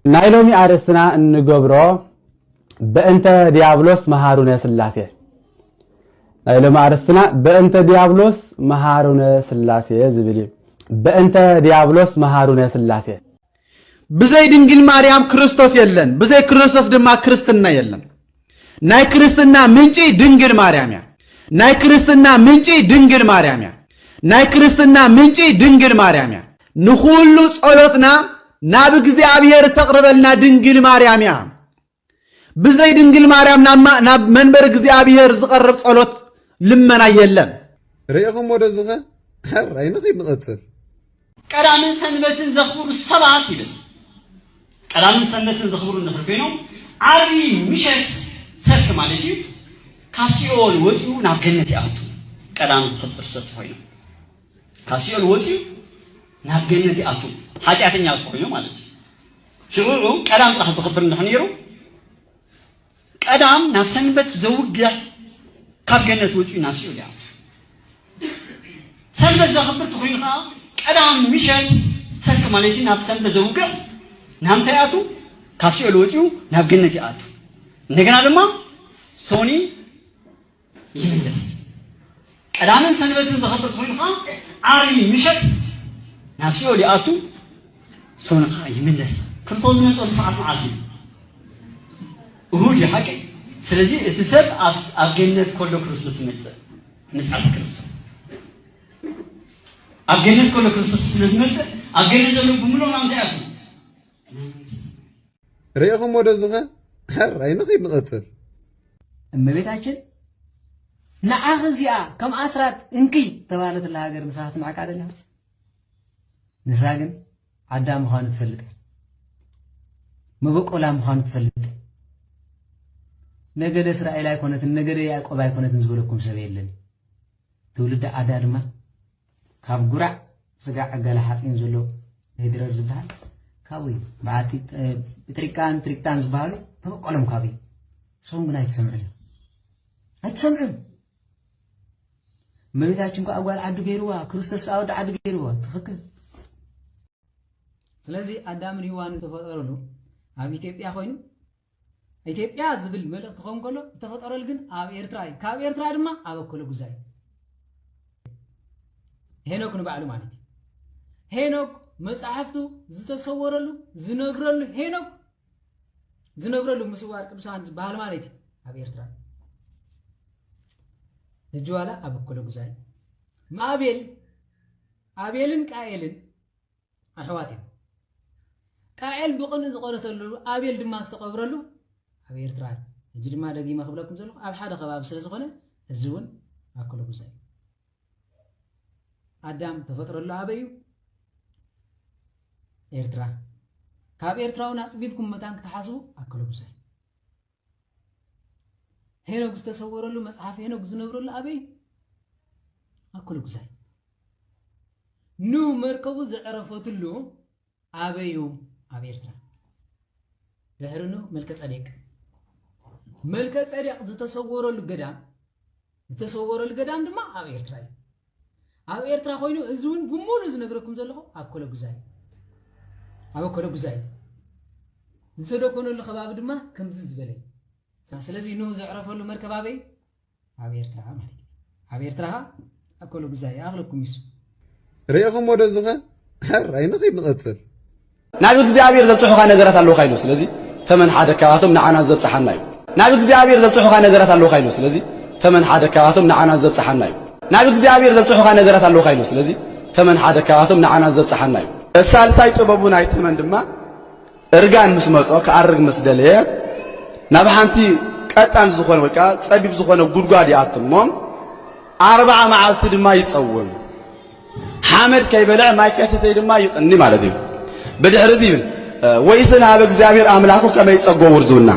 [SPEAKER 9] ናይ ሎሚ ኣርእስትና እንገብሮ በእንተ ዲያብሎስ መሃሩነ ስላሴ ናይ ሎሚ ኣርእስትና በእንተ ዲያብሎስ መሃሩነ ስላሴ ዝብል እዩ በእንተ ዲያብሎስ መሃሩነ ስላሴ
[SPEAKER 10] ብዘይ ድንግል ማርያም ክርስቶስ የለን ብዘይ ክርስቶስ ድማ ክርስትና የለን ናይ ክርስትና ምንጪ ድንግል ማርያም ያ ናይ ክርስትና ምንጪ ድንግል ማርያም ያ ናይ ክርስትና ምንጪ ድንግል ማርያም ያ ንኹሉ ጸሎትና ናብ እግዚአብሔር ተቅርበልና ድንግል ማርያም ያ ብዘይ ድንግል ማርያም ናብ መንበር እግዚአብሔር ዝቀርብ ጸሎት ልመና የለን
[SPEAKER 8] ርኢኹም ወደ ዝኸ ሓራይ ንኸይድ ንቐፅል
[SPEAKER 11] ቀዳምን ሰንበትን ዘኽብሩ ሰባት ይብል ቀዳምን ሰንበትን ዘኽብሩ ንኽር ኮይኖም ዓርቢ ምሸት ሰልክ ማለት እዩ ካብ ሲኦል ወፂኡ ናብ ገነት ይኣቱ ቀዳም ዝኽብር ሰብ ኮይኑ ካብ ሲኦል ወፂኡ ናብ ገነት ይኣቱ ሓጢአተኛ ኮይኑ ማለት እዩ ሽሩዑ ቀዳም ጥራሕ ዝኽብር ንኽነይሩ ቀዳም ናብ ሰንበት ዘውግሕ ካብ ገነት ወፂኡ ናብ ሲኦል ይኣቱ ሰንበት ዘኽብር ኮይኑ ከዓ ቀዳም ምሸት ሰልክ ማለት እዩ ናብ ሰንበት ዘውግሕ ናብ እንታይ ይኣቱ ካብ ሲኦል ወፂኡ ናብ ገነት ይኣቱ እንደገና ድማ ሶኒ ይመለስ ቀዳምን ሰንበትን ዘኽብር ኮይኑ ከዓ ዓርቢ ምሸት ናብ ሲኦል ይኣቱ ሶኒ ከዓ ይመለስ ክርስቶስ ዝመፀሉ ሰዓት መዓልቲ እሁድ ይሓቂ ስለዚ እቲ ሰብ ኣብ ገነት ከሎ ክርስቶስ ይመፅእ ንፃል ክርስቶስ ኣብ ገነት ከሎ ክርስቶስ ስለዝመፅእ ኣብ ገነት ዘሎ ብምሎም ናብ እንታይ ኣቱ
[SPEAKER 8] ርኢኹም ወደ ዝኸ ሓራይ ንኸይድ ንቐፅል
[SPEAKER 12] እመቤታችን ንዓኽ እዚኣ ከም ኣስራት እንቂ ተባለትላ ሃገር ንስኻ ትምዓካ ደላ ንሳ ግን ኣዳም ምዃኑ ትፈልጥ መበቆላ ምዃኑ ትፈልጥ ነገደ እስራኤል ኣይኮነትን ነገደ ያዕቆብ ኣይኮነትን ዝበለኩም ሰብ የለን ትውልዲ ዓዳ ድማ ካብ ጉራዕ ስጋዕ ገለ ሓፂን ዘሎ ህድረር ዝበሃል ካብኡ እዩ በዓቲ ትሪቅታን ዝበሃሉ ተበቆሎም ካብ እዩ ሰም ግን ኣይትሰምዑን ኣይትሰምዑን እመቤታችን ኳ ኣጓል ዓዱ ገይርዋ ክርስቶስ ኣወዲ ዓዱ ገይርዋ ትኽክል ስለዚ ኣዳምን ሔዋንን ተፈጠረሉ ኣብ ኢትዮጵያ ኮይኑ ኢትዮጵያ ዝብል መልእኽቲ ኾን ከሎ ዝተፈጠረሉ ግን ኣብ ኤርትራ እዩ ካብ ኤርትራ ድማ ኣብ ኣኮለ ጉዛይ ሄኖክ ንባዕሉ ማለት እዩ ሄኖክ መጽሓፍቱ ዝተሰወረሉ ዝነግረሉ ሄኖክ ዝነግረሉ ምስዋር ቅዱሳን ዝበሃል ማለት እዩ ኣብ ኤርትራ እጅዋላ ኣብ ኣኮለ ጉዛይ ኣቤልን ቃኤልን ኣሕዋት እዮም ቃኤል ብቕንዕ ዝቆረተሉ ኣቤል ድማ ዝተቐብረሉ ኣብ ኤርትራ እጂ ድማ ደጊመ ክብለኩም ዘለኹ ኣብ ሓደ ከባቢ ስለ ዝኾነ እዚ እውን ኣኮለ ጉዛይ ኣዳም ተፈጥረሉ ኣበይ እዩ ኤርትራ ካብ ኤርትራ እውን ኣፅቢብኩም መታን ክትሓስቡ ኣኮለ ጉዛይ ሄኖክ ዝተሰወረሉ መጽሓፍ ሄኖክ ዝነብረሉ ኣበይ ኣኮለ ጉዛይ ኑ መርከቡ ዘዕረፈትሉ ኣበዩ ኣብ ኤርትራ ድሕሪ ኑ መልከ ጸዴቅ ዝተሰወረሉ ገዳም ድማ ኣብ ኤርትራ እዩ ኣብ ኤርትራ ኮይኑ እዚ እውን ብሙሉእ ዝነግረኩም ዘለኹ ኣኮለ ጉዛይ ዝተደኮነሉ ከባቢ ድማ ከምዚ ዝበለ ስለዚ ኑ ዘዕረፈሉ መርከብ ኣበይ ኣብ ኤርትራ ማለት እዩ ኣብ ኤርትራ ኣኮለ ጉዛይ ኣኽለኩም ይሱ
[SPEAKER 8] ርኢኹም ወደ ዝኸ ሓራይ ንኸይድ ንቐፅል
[SPEAKER 10] ናብ እግዚአብሔር ዘብፅሑኻ ነገራት ኣለውካ ኢሉ ስለዚ ተመን ሓደ ካብኣቶም ንዓና ዘብፅሓና እዩ ናብ እግዚአብሔር ዘብፅሑኻ ነገራት ኣለውካ ኢሉ ስለዚ ተመን ሓደ ካብኣቶም ንዓና ዘብፅሓና እዩ ናብ እግዚአብሔር ዘብፅሑኻ ነገራት ኣለውካ ኢሉ ስለዚ ተመን ሓደ ካብኣቶም ንዓና ዘብፅሓና እዩ ሳልሳይ ጥበቡ ናይ ተመን ድማ እርጋን ምስ መጾ ክኣርግ ምስ ደለየ ናብ ሓንቲ ቀጣን ዝኾነ ወይ ጸቢብ ዝኾነ ጉድጓድ ይኣትሞ 40 መዓልቲ ድማ ይጸውም ሓመድ ከይበልዕ ማይ ከይሰተይ ድማ ይቕኒ ማለት እዩ ብድሕሪ እዚ ወይስን ኣብ እግዚአብሔር ኣምላኩ ከመይ ጸጎ ውርዙና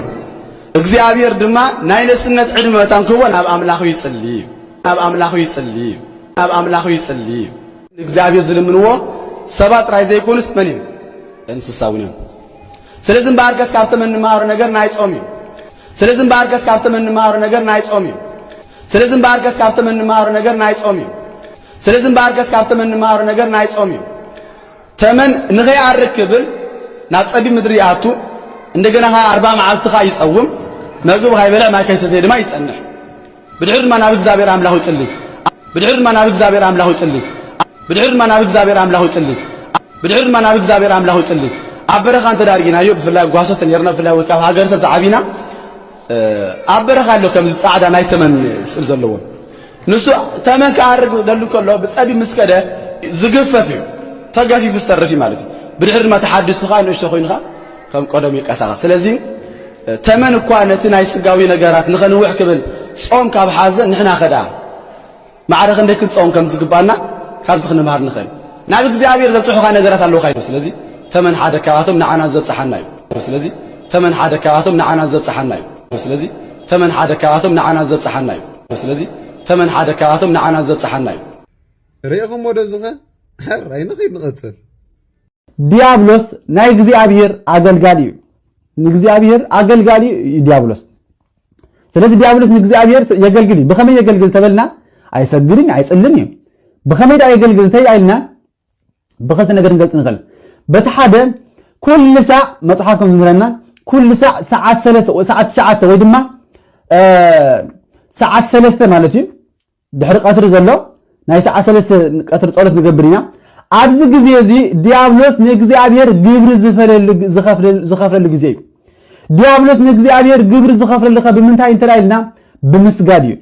[SPEAKER 10] እግዚአብሔር ድማ ናይ ነስነት ዕድመ ታንክቦ ናብ ኣምላኹ ይጽልይ ናብ ኣምላኹ ይጽልይ ናብ ኣምላኹ ይጽልይ እግዚአብሔር ዝልምንዎ ሰባት ጥራይ ዘይኮኑስ መን እዩ እንስሳውን እዮም ስለዚ ባርከስ ካብተም እንማሩ ነገር ናይ ጾም እዩ ስለዚ ባርከስ ካብተም እንማሩ ነገር ናይ ጾም እዩ ስለዚ ባርከስ ካብተም እንማሩ ነገር ናይ ጾም እዩ ስለዚ ባርከስ ካብተም እንማሩ ነገር ናይ ጾም እዩ ተመን ንኸይኣርክብል ናብ ጸቢ ምድሪ ኣቱ እንደገና 40 መዓልቲ ይጸውም ምግብ ሃይበልዕ ማይ ከይሰተይ ድማ ይጸንሕ ብድሕሪ ድማ ናብ እግዚአብሔር ኣምላኹ ይጽልይ ብድሕሪ ድማ ናብ እግዚአብሔር ኣምላኹ ይጽልይ ብድሕሪ ድማ ናብ እግዚአብሔር ኣምላኹ ይጽልይ ብድሕሪ ድማ ናብ እግዚአብሔር ኣምላኹ ይጽልይ ኣብ በረኻ እንተዳርጊናዮ ብፍላይ ጓሶት ነርና ብፍላይ ወይ ካብ ሃገር ሰብ ተዓቢና ኣብ በረኻ ኣሎ ከምዚ ጻዕዳ ናይ ተመን ስእል ዘለዎ ንሱ ተመን ካርግ ደሉ ከሎ ብጸቢ ምስከደ ዝግፈፍ እዩ ተጋፊፍ ዝተርፍ ማለት እዩ ብድሕሪ ድማ ተሓድስኻ ንእሽቶ ኮይንኻ ከም ቀደም ይቀሳቀስ ስለዚ ተመን እኳ ነቲ ናይ ስጋዊ ነገራት ንኸንውሕ ክብል ጾም ካብ ሓዘ ንሕና ኸዳ ማዕረኽ እንደ ክንጾም ከም ዝግባና ካብዚ ክንምሃር ንኽእል ናብ እግዚአብሔር ዘብፅሑኻ ነገራት ኣለውኻ እዩ ስለዚ ተመን ሓደ ካብኣቶም ንዓና ዘብፅሓና እዩ ስለዚ ተመን ሓደ ካብኣቶም ንዓና ዘብፅሓና እዩ ስለዚ ተመን ሓደ ካብኣቶም ንዓና ዘብፅሓና እዩ ስለዚ ተመን ሓደ ካብኣቶም ንዓና ዘብፅሓና እዩ
[SPEAKER 8] ርኢኹም ወደዝኸ ሕራይ ንኸይድ ንቐፅል
[SPEAKER 9] ዲያብሎስ ናይ እግዚአብሔር አገልጋሊ እዩ ንእግዚአብሔር አገልጋሊ ዲያብሎስ ስለዚህ ዲያብሎስ ንእግዚአብሔር የገልግል በከመይ የገልግል ተበልና አይሰግድን አይጽልን እዩ በከመይ የገልግል እንታይ አይልና በከልተ ነገር እንገልጽ ንኽእል በተሓደ ኩል ሰዓት መጽሓፍኩም ዝምረና ኩል ሰዓት 3 ሰዓት 9 ወይ ድማ ሰዓት 3 ማለት እዩ ድሕሪ ቀትሪ ዘሎ ናይ ሰዓት 3 ቀትሪ ጸሎት ንገብርና ኣብዚ ግዜ እዚ ዲያብሎስ ንእግዚአብሔር ግብር ዝኸፍለሉ ግዜ እዩ ዲያብሎስ ንእግዚአብሔር ግብር ዝኸፍለሉ ብምንታይ እንተላይልና ብምስጋድ እዩ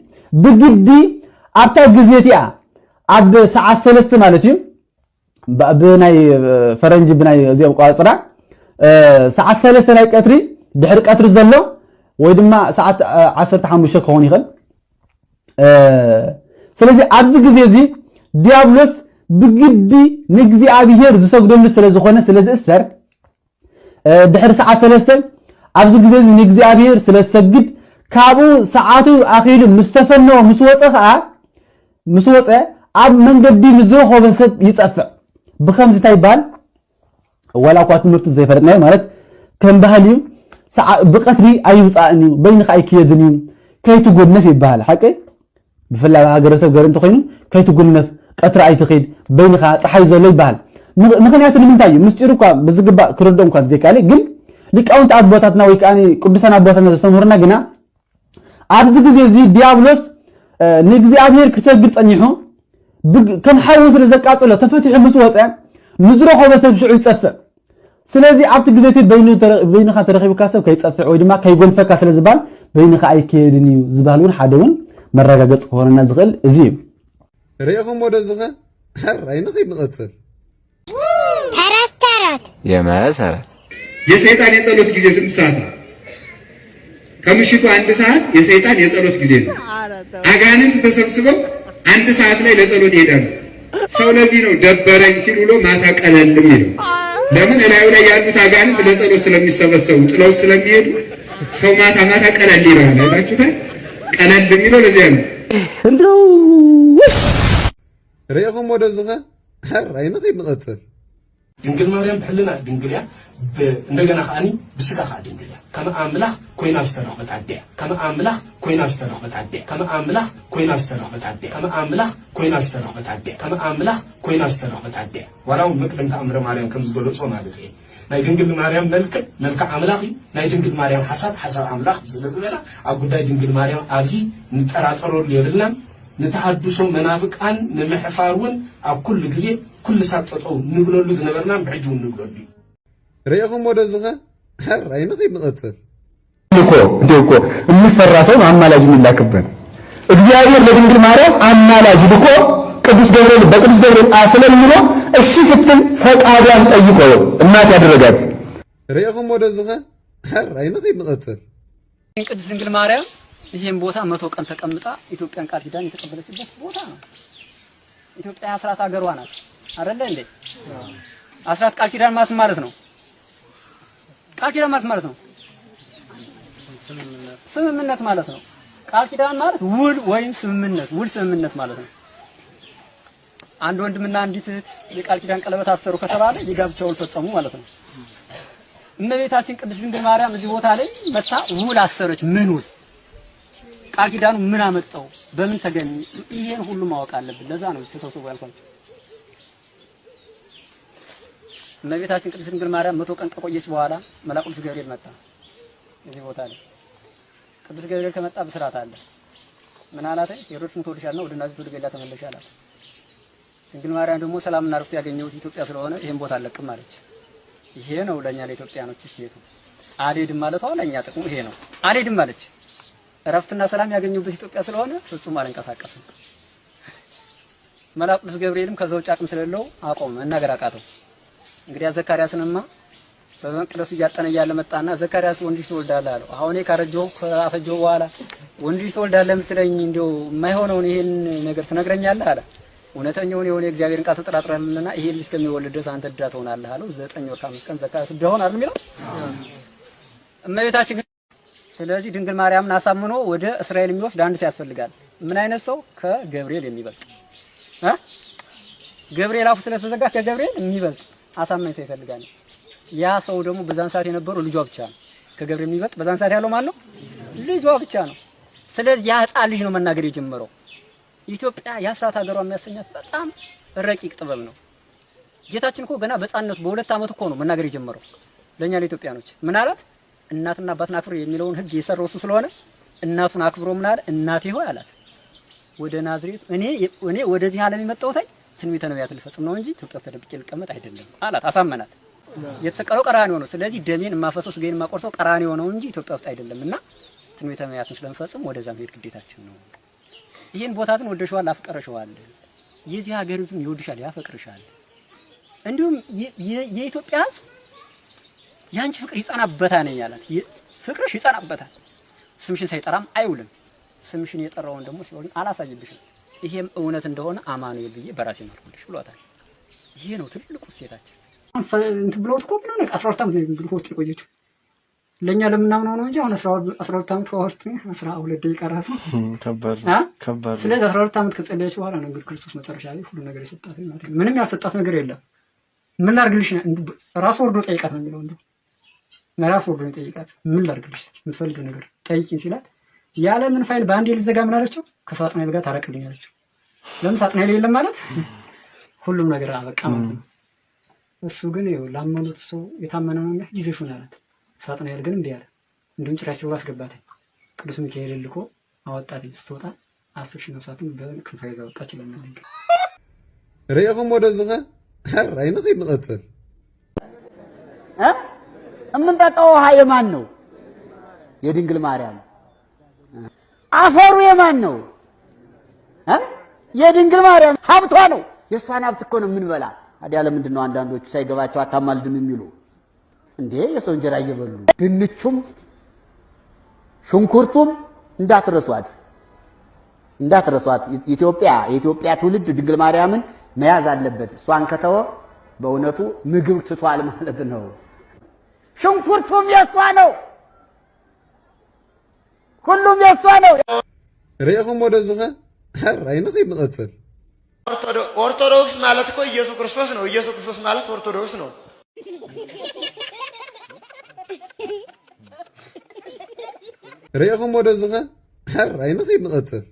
[SPEAKER 9] ብግዲ ኣብታ ግዜቲኣ ኣብ ሰዓት 3 ማለት እዩ ብናይ ፈረንጅ ብናይ እዚኦም ቋጽራ ሰዓት 3 ናይ ቀትሪ ድሕሪ ቀትሪ ዘሎ ወይ ድማ ሰዓት 15 ክኾን ይኽእል ስለዚ ኣብዚ ግዜ እዚ ዲያብሎስ ብግዲ ንእግዚአብሔር ዝሰግደሉ ስለዝኾነ ስለዝእሰር ድሕሪ ሰዓት 3 ኣብዚ ግዜ እዚ ንእግዚአብሔር ስለዝሰግድ ካብኡ ሰዓቱ ኣኺሉ ምስተፈነወ ምስ ወፀ ኣብ መንገዲ ንዝረኸበ ሰብ ይጸፍዕ ብከምዚ እንታይ ይበሃል ወላ እኳ ትምህርቱ ዘይፈለጥናዮ ማለት ከም ባህል እዩ ብቀትሪ ኣይውፃእን እዩ በይንኻ ኣይክየድን እዩ ከይትጎድነፍ ይበሃል ሓቂ ብፍላይ ሃገረሰብ ገር እንተኮይኑ ከይትጎድነፍ ቀትሪ ኣይትኸይድ በይንኻ ፀሓይ ዘሎ ይበሃል ምክንያቱ ንምንታይ እዩ ምስጢሩ እኳ ብዝግባእ ክርድኦም እኳ ዘይካለ ግን ሊቃውንቲ ኣቦታትና ወይ ከዓኒ ቅዱሳን ኣቦታትና ዘስተምህሩና ግና ኣብዚ ግዜ እዚ ዲያብሎስ ንእግዚአብሔር ክሰግድ ጸኒሑ ከም ሓዊ ስለ ዘቃጽሎ ተፈቲሑ ምስ ወፀ ንዝረኸበ ሰብ ሽዑ ይጸፍዕ ስለዚ ኣብቲ ግዜቲ በይንኻ ተረኺብካ ሰብ ከይጸፍዕ ወይ ድማ ከይጎንፈካ ስለ ዝባል በይንኻ ኣይከየድን እዩ ዝባል እውን ሓደ እውን መረጋገፂ ክኾነና ዝኽእል እዚ እዩ
[SPEAKER 8] ርኢኹም ወደዝኸ ሕራይ ንኸይድ ንቐፅል
[SPEAKER 13] ተረት
[SPEAKER 2] የመሰረት
[SPEAKER 13] የሰይጣን የጸሎት ጊዜ ስንት ሰዓት ነው? ከምሽቱ 1 ሰዓት የሰይጣን የጸሎት ጊዜ ነው። አጋንንት ተሰብስበው 1 ሰዓት ላይ ለጸሎት ይሄዳሉ። ሰው ለዚህ ነው ደበረኝ ሲል ውሎ ማታ ቀለል የሚለው። ለምን እላዩ ላይ ያሉት አጋንንት ለጸሎት ስለሚሰበሰቡ ጥለው ስለሚሄዱ ሰው ማታ ማታ ቀለል ይላል። አይታችሁታል? ቀለል የሚለው ለዚህ ነው።
[SPEAKER 8] እንደው ርኢኹም ወደዝኸ ሕራይ ንኸይድ ንቐፅል
[SPEAKER 14] ድንግል ማርያም ብሕልና ድንግል እያ እንደገና ከዓኒ ብስጋ ከዓ ድንግል እያ ከመ ኣምላኽ ኮይና ዝተረኸበት ኣደ እያ ከመ ኣምላኽ ኮይና ዝተረኸበት ኣደ እያ ከመ ኣምላኽ ኮይና ዝተረኸበት ኣደ እያ ከመ ኣምላኽ ኮይና ዝተረኸበት ኣደ እያ ከመ ኣምላኽ ኮይና ዝተረኸበት ኣደ እያ ዋላ እውን መቅደም ተኣምረ ማርያም ከም ዝገለጾ ማለት እየ ናይ ድንግል ማርያም መልክዕ ኣምላኽ እዩ ናይ ድንግል ማርያም ሓሳብ ኣምላኽ ስለ ዝበላ ኣብ ጉዳይ ድንግል ማርያም ኣብዚ ንጠራጠረሉ የብልናን ንተሓድሶ መናፍቃን ንምሕፋር እውን ኣብ ኩሉ ግዜ ኩሉ ሳብ ጠጠው ንብለሉ ዝነበርና ብሕጂ እውን ንብለሉ እዩ
[SPEAKER 8] ርኢኹም ወደዝኸ ሕራይ ንኸይድ ንቐፅል
[SPEAKER 1] እኮ የሚፈራ ሰው አማላጅ የሚላክበት እግዚአብሔር ለድንግል ማርያም አማላጅ ልኮ ቅዱስ ገብርኤል በቅዱስ ገብርኤል አስለምኖ እሺ ስትል ፈቃዷን ጠይቆ እናት ያደረጋት
[SPEAKER 8] ርኢኹም ወደዝኸ ሕራይ ንኸይድ ንቐፅል
[SPEAKER 11] ቅድስት ድንግል ማርያም ይሄን ቦታ 100 ቀን ተቀምጣ ኢትዮጵያን ቃል ኪዳን የተቀበለችበት ቦታ ነው። ኢትዮጵያ አስራት ሀገሯ ናት አይደለ እንዴ? አስራት ቃል ኪዳን ማለት ነው። ቃል ኪዳን ማለት ነው ስምምነት ማለት ነው። ቃል ኪዳን ማለት ውል ወይም ስምምነት፣ ውል ስምምነት ማለት ነው። አንድ ወንድምና አንዲት እህት የቃል ኪዳን ቀለበት አሰሩ ከተባለ የጋብቻ ውል ፈጸሙ ማለት ነው። እመቤታችን ቅድስት ድንግል ማርያም እዚህ ቦታ ላይ መታ ውል አሰረች። ምን ውል? ቃል ኪዳኑ ምን አመጣው? በምን ተገኘ? ይሄን ሁሉ ማወቅ አለብን። ለዛ ነው ተሰብስቦ ያልኳችሁ። እመቤታችን ቅድስት ድንግል ማርያም 100 ቀን ከቆየች በኋላ መልአኩ ቅዱስ ገብርኤል መጣ እዚህ ቦታ ላይ። ቅዱስ ገብርኤል ከመጣ ብስራት አለ። ምን አላት? ሄሮድስ ሞቶልሻልና ወደ ናዝሬት ወደ ገሊላ ተመለሽ አላት። ድንግል ማርያም ደግሞ ሰላምና ዕረፍት ያገኘሁት ኢትዮጵያ ስለሆነ ይሄን ቦታ አለቅም አለች። ይሄ ነው ለኛ ለኢትዮጵያኖች እሺቱ። አልሄድም ማለቷ ለኛ ጥቅሙ ይሄ ነው። አልሄድም አለች። ዕረፍትና ሰላም ያገኘሁበት ኢትዮጵያ ስለሆነ ፍጹም አልንቀሳቀስም። መልአኩ ቅዱስ ገብርኤልም ከዛው ጫቅም ስለሌለው አቆመ፣ መናገር አቃተው። እንግዲህ ዘካርያስንማ በመቅደሱ እያጠነ እያለ መጣና ዘካርያስ ወንድ ልጅ ትወልዳለህ አለው። አሁን ካረጀሁ ካፈጀሁ በኋላ ወንድ ልጅ ትወልዳለህ የምትለኝ እንደው የማይሆነውን ይሄን ነገር ትነግረኛለህ አለ። እውነተኛውን የሆነ እግዚአብሔርን ቃል ተጠራጥረህልና ይሄ ልጅ እስከሚወልድ ድረስ አንተ ድዳ ትሆናለህ አለው። 9 ወር ከ5 ቀን ዘካርያስ ደሆን አይደል የሚለው እመቤታችን። ስለዚህ ድንግል ማርያምን አሳምኖ ወደ እስራኤል የሚወስድ አንድ ሰው ያስፈልጋል። ምን አይነት ሰው? ከገብርኤል የሚበልጥ ገብርኤል አፉ ስለተዘጋ ከገብርኤል የሚበልጥ አሳማኝ ሰው ይፈልጋል። ያ ሰው ደግሞ በዛን ሰዓት የነበረው ልጇ ብቻ ነው። ከገብርኤል የሚበልጥ በዛን ሰዓት ያለው ማለት ነው ልጇ ብቻ ነው። ስለዚህ ያ ሕፃን ልጅ ነው መናገር የጀመረው። ኢትዮጵያ የአስራት ሀገሯ የሚያሰኛት በጣም ረቂቅ ጥበብ ነው። ጌታችን እኮ ገና በሕፃንነቱ በ2 ዓመት እኮ ነው መናገር የጀመረው። ለኛ ለኢትዮጵያኖች ምን አላት? እናትና አባትን አክብር የሚለውን ሕግ የሰራው እሱ ስለሆነ እናቱን አክብሮ ምን አለ? እናቴ ሆይ አላት ወደ ናዝሬት እኔ ወደዚህ ዓለም የመጣሁት ትንቢተ ነቢያት ልፈጽም ነው እንጂ ኢትዮጵያ ውስጥ ተደብቄ ልቀመጥ አይደለም አላት። አሳመናት። የተሰቀለው ቀራንዮ ነው። ስለዚህ ደሜን የማፈሰው ስጋዬን የማቆርሰው ቀራንዮ ነው እንጂ ኢትዮጵያ ውስጥ አይደለምና ትንቢተ ነቢያትን ስለምፈጽም ወደዛ መሄድ ግዴታችን ነው። ይሄን ቦታ ግን ወደሽዋል፣ አፍቀረሽዋል። የዚህ ሀገር ሕዝብ ይወድሻል፣ ያፈቅርሻል። እንዲሁም የኢትዮጵያ ሕዝብ ያንቺ ፍቅር ይጸናበታል ነኝ ያላት። ፍቅርሽ ይጸናበታል። ስምሽን ሳይጠራም አይውልም። ስምሽን የጠራውን ደግሞ ሲሆን አላሳይብሽም። ይሄም እውነት እንደሆነ አማኑኤል ብዬ በራሴ ማርኩልሽ ብሏታል። ይሄ ነው ትልቁ ሴታችን። እንትን ብሎት እኮ ብሎ ነው 12 ዓመት ነው ብሎ ውስጥ የቆየችው። ለኛ ለምናምነው ነው እንጂ አሁን 12 ዓመት ከውስጥ 12 ደቂቃ ራሱ
[SPEAKER 2] ከባድ።
[SPEAKER 11] ስለዚህ 12 ዓመት ከጸለየች በኋላ ነው እንግዲህ ክርስቶስ መጨረሻ ላይ ሁሉ ነገር የሰጣት ማለት ነው። ምንም ያልሰጣት ነገር የለም። ምን ላድርግልሽ ራሱ ወርዶ ጠይቃት ነው የሚለው። እንደው ራሱ ወርዶ ጠይቃት ምን ላድርግልሽ የምትፈልገው ነገር ጠይቂኝ ሲላት ያለ ምን ፋይል በአንዴ ልዘጋ ምን አለችው? ከሳጥናኤል ጋር ታረቅልኝ አለችው። ለምን ሳጥናኤል የለም ማለት ሁሉም ነገር አበቃ ማለት ነው። እሱ ግን ይኸው ላመኑት ሰው የታመነ ነው የሚያህል ይዘሹን አላት። ሳጥናኤል ግን እንዲህ አለ። እንዲሁም ጭራሽ ሲወራ አስገባት። ቅዱስ ሚካኤል ልኮ አወጣት። ስትወጣ 10,000 ነፍሳትን በክንፋ ይዛ ወጣች ይለናል።
[SPEAKER 8] ርኢኹም ወደዝኸ ራይነኽ ይንቀጽል
[SPEAKER 15] እምንጠጣው ውሃ የማን ነው? የድንግል ማርያም። አፈሩ የማን ነው? የድንግል ማርያም ሀብቷ ነው። የእሷን ሀብት እኮ ነው የምንበላ። ታዲያ ለምንድን ነው አንዳንዶቹ ሳይገባቸው አታማልድም የሚሉ? እንዴ የሰው እንጀራ እየበሉ ድንቹም ሽንኩርቱም እንዳትረሷት። የኢትዮጵያ ትውልድ ድንግል ማርያምን መያዝ አለበት። እሷን ከተወ በእውነቱ ምግብ ትቷል ማለት ነው። ሽንኩርቱም የሷ ነው፣ ሁሉም የሷ ነው።
[SPEAKER 8] ርኢኹም ወደዝኸ ራይነኽ ይንቀጽል
[SPEAKER 16] ኦርቶዶክስ ማለት እኮ ኢየሱስ ክርስቶስ ነው። ኢየሱስ ክርስቶስ ማለት ኦርቶዶክስ ነው።
[SPEAKER 8] ርኢኹም ወደዝኸ ራይነኽ ይንቀጽል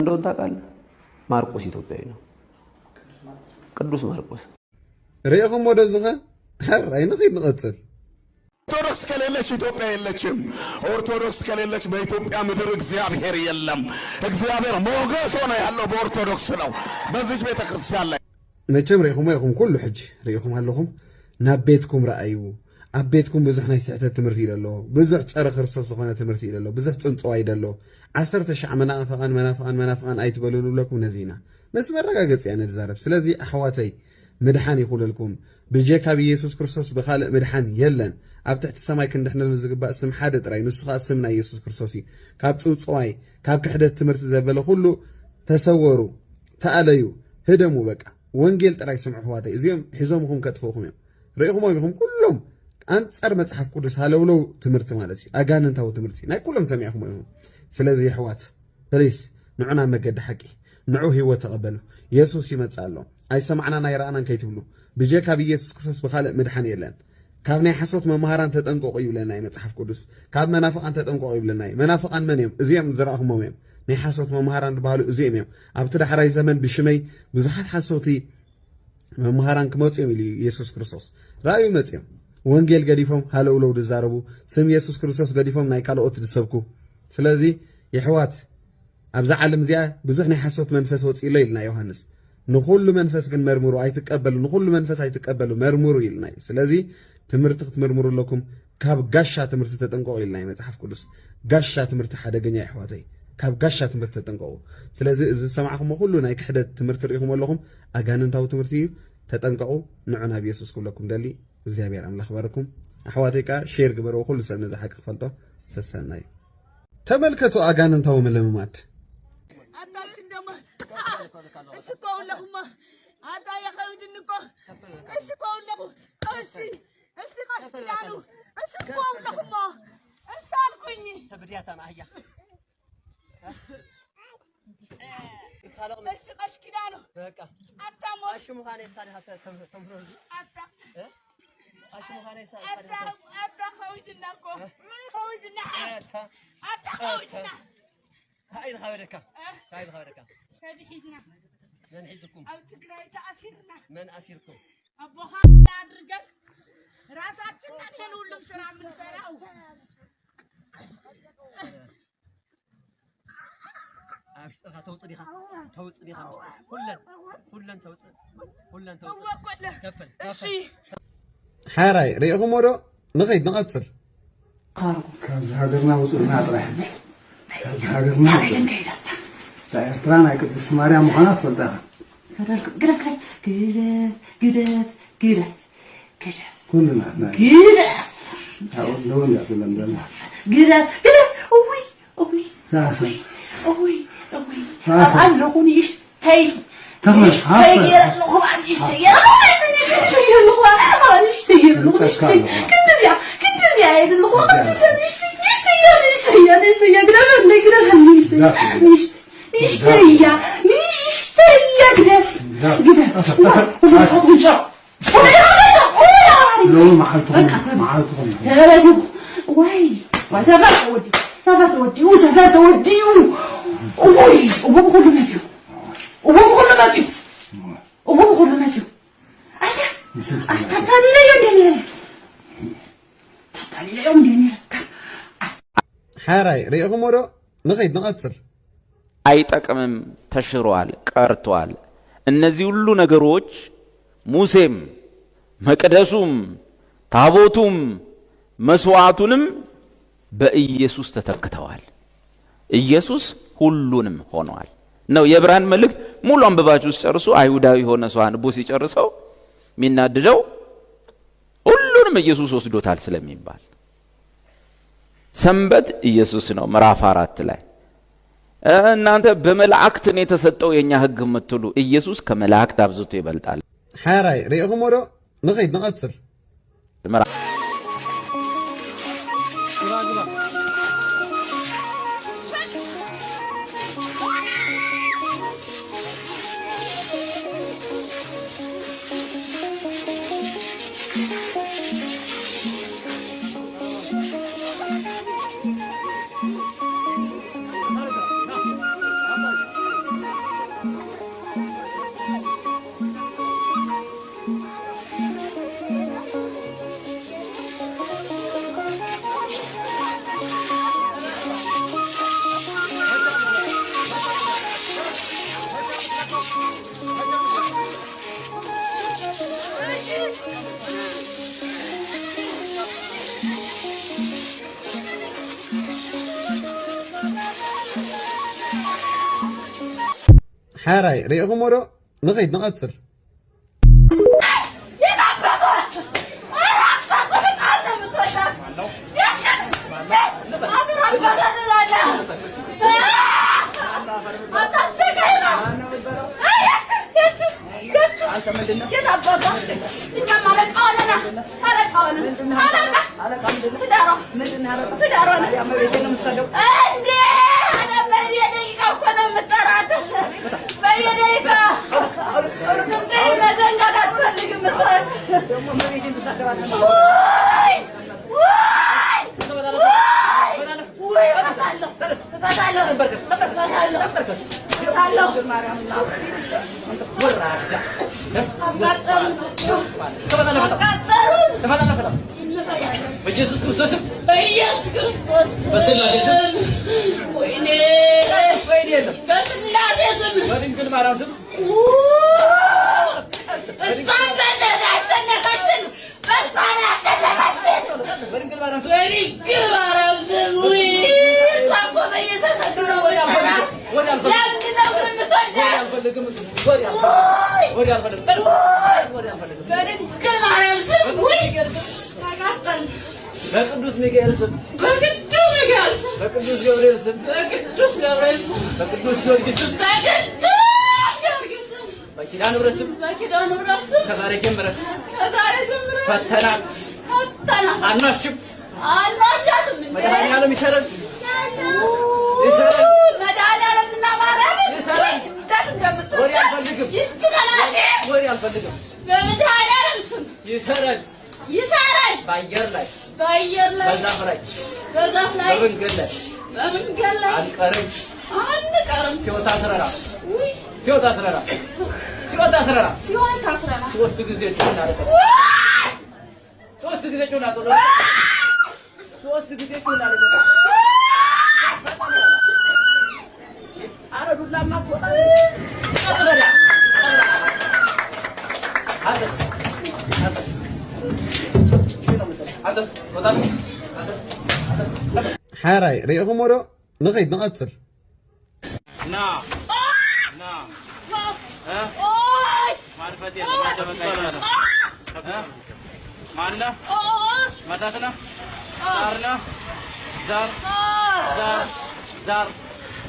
[SPEAKER 4] እንደውን ታውቃለህ? ማርቆስ ኢትዮጵያዊ ነው። ቅዱስ ማርቆስ።
[SPEAKER 8] ርኢኹም ወደዝኸ ራይነኽ ይንቀጽል
[SPEAKER 17] ኦርቶዶክስ ከሌለች ኢትዮጵያ የለችም። ኦርቶዶክስ ከሌለች በኢትዮጵያ ምድር እግዚአብሔር የለም። እግዚአብሔር ሞገስ ሆነ ያለው በኦርቶዶክስ ነው። በዚህ ቤተክርስቲያን ላይ
[SPEAKER 8] መቼም ርኢኹም ይኹም ኩሉ ሕጂ ርኢኹም ኣለኹም ናብ ቤትኩም ረኣዩ ኣብ ቤትኩም ብዙሕ ናይ ስሕተት ትምህርቲ ኢለ ኣሎ፣ ብዙሕ ፀረ ክርስቶስ ዝኾነ ትምህርቲ ኢለ ኣሎ፣ ብዙሕ ፅንፅዋ ኢለ ኣሎ። 10,000 መናፍቃን ኣይትበሉን ብለኩም ነዚ ኢና ምስ መረጋገፂ እያ ንዛረብ። ስለዚ ኣሕዋተይ مدحان يقول لكم بجيك بيسوس كريستوس بخالق مدحان يلن اب تحت السماء كندحنا نزغبا اسم حدا طراي نسخه اسمنا يسوس كريستوسي كاب صوصواي كاب كحدت تمرت زبله كله تسوروا تأليوا هدموا بقى وانجيل طراي سمعوا حواتي ازيهم حزومكم كتفوكم ريهم ويهم كلهم انصر مصحف قدس هالولو تمرت مالتي اغاننتاو تمرتي ناي كلهم سمعهم ويهم سلازي حوات بليس نعنا مقد حقي نعو هيوت تقبلوا يسوس يمصالو اي سمعنا ناي رانا كيتبلو بجيك بيسوس كريستوس بخالق مدحان يلن كابني حسوت ممهران تطنققوا يبلنا مصحف قدس كاب منافقان تطنققوا يبلنا منافقان منهم ازيهم زراهم مويم ني حسوت ممهران بحالو ازيهم ابت دحراي زمن بشمي بزحات حسوتي ممهران كموصيم يلي يسوس كريستوس رايو مصيم ወንጌል ገዲፎም ሃለውለው ድዛረቡ ስም ኢየሱስ ክርስቶስ ገዲፎም ናይ ካልኦት ድሰብኩ ስለዚ ይሕዋት ኣብዛ ዓለም እዚኣ ብዙሕ ናይ ሓሶት መንፈስ ወፂሎ ኢልና ዮሐንስ ንኹሉ መንፈስ ግን መርምሩ ኣይትቀበሉ ንኹሉ መንፈስ ኣይትቀበሉ መርምሩ ኢልና ስለዚ ትምህርቲ ክትመርምሩ ለኩም ካብ ጋሻ ትምህርቲ ተጠንቀቁ ኢልና መጽሐፍ ቅዱስ ጋሻ ትምህርቲ ሓደገኛ ይሕዋተይ ካብ ጋሻ ትምህርቲ ተጠንቀቁ ስለዚ እዚ ሰማዕኩም ሁሉ ናይ ክሕደት ትምህርቲ ርኢኹም ኣለኹም ኣጋንንታዊ ትምህርቲ ተጠንቀቁ ንዑና ብኢየሱስ ኩለኩም ደሊ እግዚአብሔር አምላክ ባረኩም አህዋቴካ ሼር ግበረው ሁሉ ሰነ ዘሐቅ ፈልጦ ሰሰናይ ተመልከቱ አጋንንታው መለማት አታሽ እንደማ እሽኮው ለሁማ አታ ያኸውድንኮ እሽኮው ለሁ እሺ ካሽላሉ እሽኮው ለሁማ እሻልኩኝ ተብዲያታ ማህያ እሺ ካሽኪዳሉ በቃ አታሞ እሺ ሙኻኔ ሳልሃ ተምሮ አታ أشوف أنا سأ. أبدا خويتنا كو. خويتنا. أبدا خويتنا. هاي الخبرك. هاي الخبرك. هذه حيزنا. من حيزكم. أو تقرأ تأثيرنا. من أثيركم. أبو خالد أدرجك. راساتنا نقول سرعة من سرعة. أشتغل توصليها. توصليها. كلن توصل. كلن توصل. كفل. كفل. حراي ريقهم ورو نغيد نقصر كاز هاجرنا وصلنا طرح كاز هاجرنا تاعتنا قدس مريم مخانات فلتها قرف كلنا قرف اقول لون يا فلان قرف اوي اوي قالوني اشتي تغلط لهم عن اشتي حراي ريقهم ورو نغيد نقصر
[SPEAKER 18] አይጠቅምም ተሽሯል ቀርቷል እነዚህ ሁሉ ነገሮች ሙሴም መቅደሱም ታቦቱም መስዋዕቱንም በኢየሱስ ተተክተዋል ኢየሱስ ሁሉንም ሆኗል ነው የብርሃን መልእክት ሙሉ አንብባችሁ ጨርሱ አይሁዳዊ ሆነ ሰው አንቦ ሲጨርሰው ሚናደደው ሁሉንም ኢየሱስ ወስዶታል ስለሚባል ሰንበት ኢየሱስ ነው ምዕራፍ 4 ላይ እናንተ በመላእክት ነው የተሰጠው የኛ ህግ የምትሉ ኢየሱስ ከመላእክት አብዝቶ ይበልጣል
[SPEAKER 8] حراي ريقهم ورو نغيد نقصر حراي ريقهم ورو نغيد نقصر
[SPEAKER 19] በኢየሱስ ክርስቶስ በስላሴ ስም ወይኔ በስላሴ ስም በድንግል ማርያም ስም እሷን በተናጨነቀችን በሷን ያሰለመችን በድንግል ማርያም ስም ውይ እሷ እኮ በየሰከንዱ ነው የምትጠራት። ለምንድን ነው የምትወዳት? በድንግል ማርያም ስም ውይ ተቃጠልን። በቅዱስ ሚካኤል ስም በቅዱስ ሚካኤል ስም በቅዱስ ገብርኤል ስም በቅዱስ ገብርኤል ስም በቅዱስ ጊዮርጊስ ስም በቅዱስ ጊዮርጊስ ስም
[SPEAKER 6] በኪዳነ ምሕረት ስም ከዛሬ ጀምረን ፈተናል አናሽም
[SPEAKER 19] አናሻትም
[SPEAKER 6] መድኃኒዓለም ይሰረን
[SPEAKER 19] መድኃኒዓለምና ማርያም
[SPEAKER 6] ይሰረን
[SPEAKER 19] እንዴት እንደምትወድ
[SPEAKER 6] ወሬ አልፈልግም ወሬ አልፈልግም
[SPEAKER 19] በመድኃኒዓለም ስም
[SPEAKER 6] ይሰረን በአየር ላይ በዛፍ ላይ በመንገድ ላይ አንቀርም ሲወጣ አስረራ ሶስት ጊዜ ጮና አለቀ ሶስት ጊዜ ጮና አለቀ አረዱላማ ቆጣ አጥበዳ
[SPEAKER 8] حراي ريهم ورو نغيد نقصر
[SPEAKER 6] نا ها معرفتي ها معنا متاتنا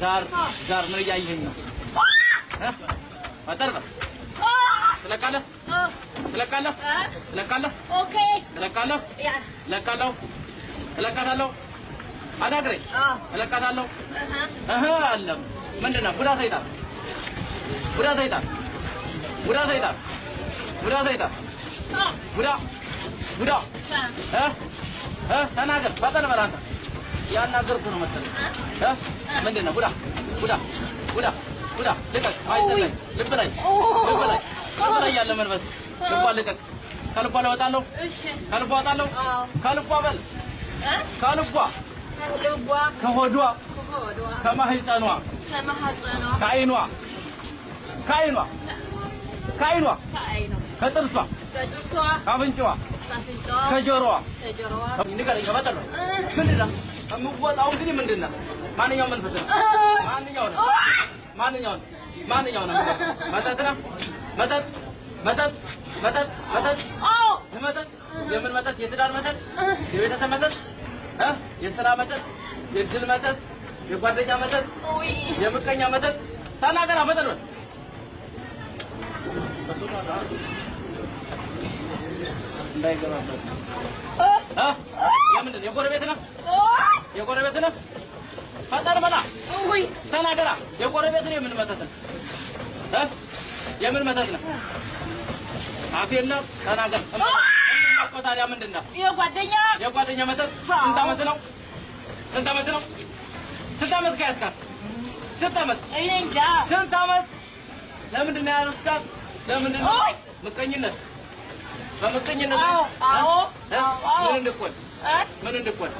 [SPEAKER 6] زارنا زار من جايين ها متربا تلقاله
[SPEAKER 19] اوكي
[SPEAKER 6] تلقاله አዳግሬ እለካታለሁ አለም ምንድነው ቡዳ ሰይጣን ተናገር ፈጠን በል አንተ ያናገርኩ ነው መሰለኝ ምንድነው ቡዳ ልቀቅ ማይዘለኝ ልብ ላይ ያለ መንፈስ ልቧ ልቀቅ ከልቧ ለወጣለሁ ከልቧ ወጣለሁ ከልቧ በል ከልቧ ከሆዷ ከማህፀኗ ከዓይኗ ከጥርሷ ከአፍንጫዋ ከጆሮዋ ንገረኝ ከመጠን ነው ምንድን ነው የምወጣው እንግዲህ ምንድን ነው ማንኛውም መንፈስ ነው ማንኛው ነው መጠጥ ነው መጠጥ የምን መጠጥ የትዳር መጠጥ የቤተሰብ መጠጥ የሥራ መጠጥ የድል መጠጥ የጓደኛ መጠጥ የምቀኛ መጠጥ ተናገራ መጠጥ ነው እንዳይገባበት የምንድን የጎረቤት ነው ፈጠር በላ ተናገራ የጎረቤት ነው የምን መጠጥ ነው የምን መጠጥ ነው አፍ የለም ተናገር ታዲያ ምንድን ነው የጓደኛ መጠጥ ስንት ዓመት ከያዝካት ስንት ዓመት ለምንድን ነው ያዝካት ለምንድን ነው ምቀኝነት በምቀኝነት ምን እንድኮን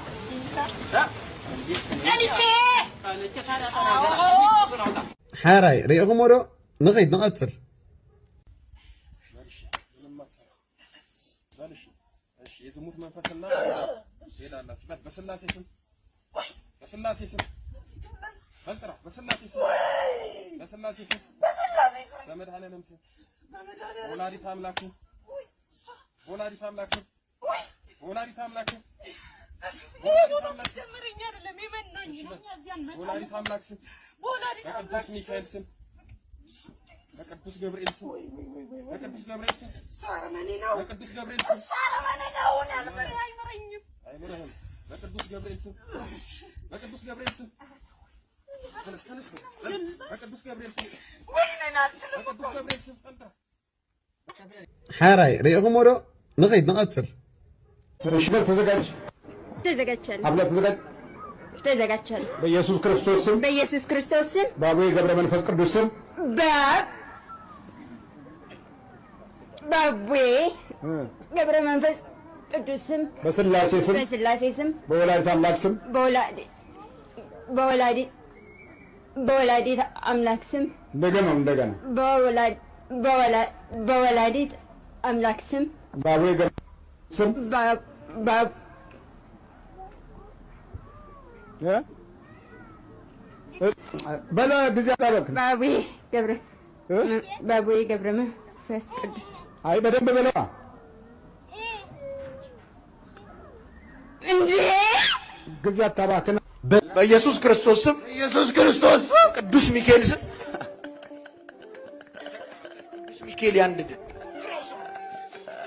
[SPEAKER 8] حراي ريهم ورو نغيد نقصر
[SPEAKER 20] የዝሙት መንፈስና ሄዳላችሁ በስላሴ ስም በልጥራ በስላሴ ስም በመድኃኔዓለም ስም ወላዲተ አምላክ ወላዲተ አምላክ በቅዱስ ሚካኤል ስም በቅዱስ ገብርኤል ስም በቅዱስ ገብርኤል ስም
[SPEAKER 19] ሳረመኔ ነው
[SPEAKER 20] በቅዱስ ገብርኤል ስም
[SPEAKER 19] ሳረመኔ ነው አይምረኝም
[SPEAKER 20] አይምረህም በቅዱስ ገብርኤል ስም በቅዱስ ገብርኤል ስም ተነስ በቅዱስ ገብርኤል ስም በቅዱስ ገብርኤል ስም
[SPEAKER 8] ሓራይ ሪኢኹም ዶ ንኸይድ ንቐፅል
[SPEAKER 7] ሽበር
[SPEAKER 21] ተዘጋጅቻለሁ
[SPEAKER 7] አብላ
[SPEAKER 21] ተዘጋጅቻለሁ
[SPEAKER 7] በኢየሱስ ክርስቶስ ስም በአቡነ ገብረ መንፈስ ቅዱስ ስም
[SPEAKER 21] በአቡነ ገብረ መንፈስ ቅዱስ ስም
[SPEAKER 7] በስላሴ ስም በወላዲተ አምላክ ስም
[SPEAKER 21] በወላዲተ አምላክ ስም
[SPEAKER 7] እንደገና
[SPEAKER 21] በወላዲተ አምላክ ስም
[SPEAKER 7] በአቡነ ገብረ ስም በላ ጊዜ አጣበቅ
[SPEAKER 21] በአቡነ ገብረ መንፈስ ቅዱስ
[SPEAKER 7] አይ በደንብ በለዋ
[SPEAKER 21] እንዴ
[SPEAKER 7] ጊዜ አታባክን
[SPEAKER 16] በኢየሱስ ክርስቶስ ስም ቅዱስ ሚካኤል ስም ቅዱስ ሚካኤል ያንድድ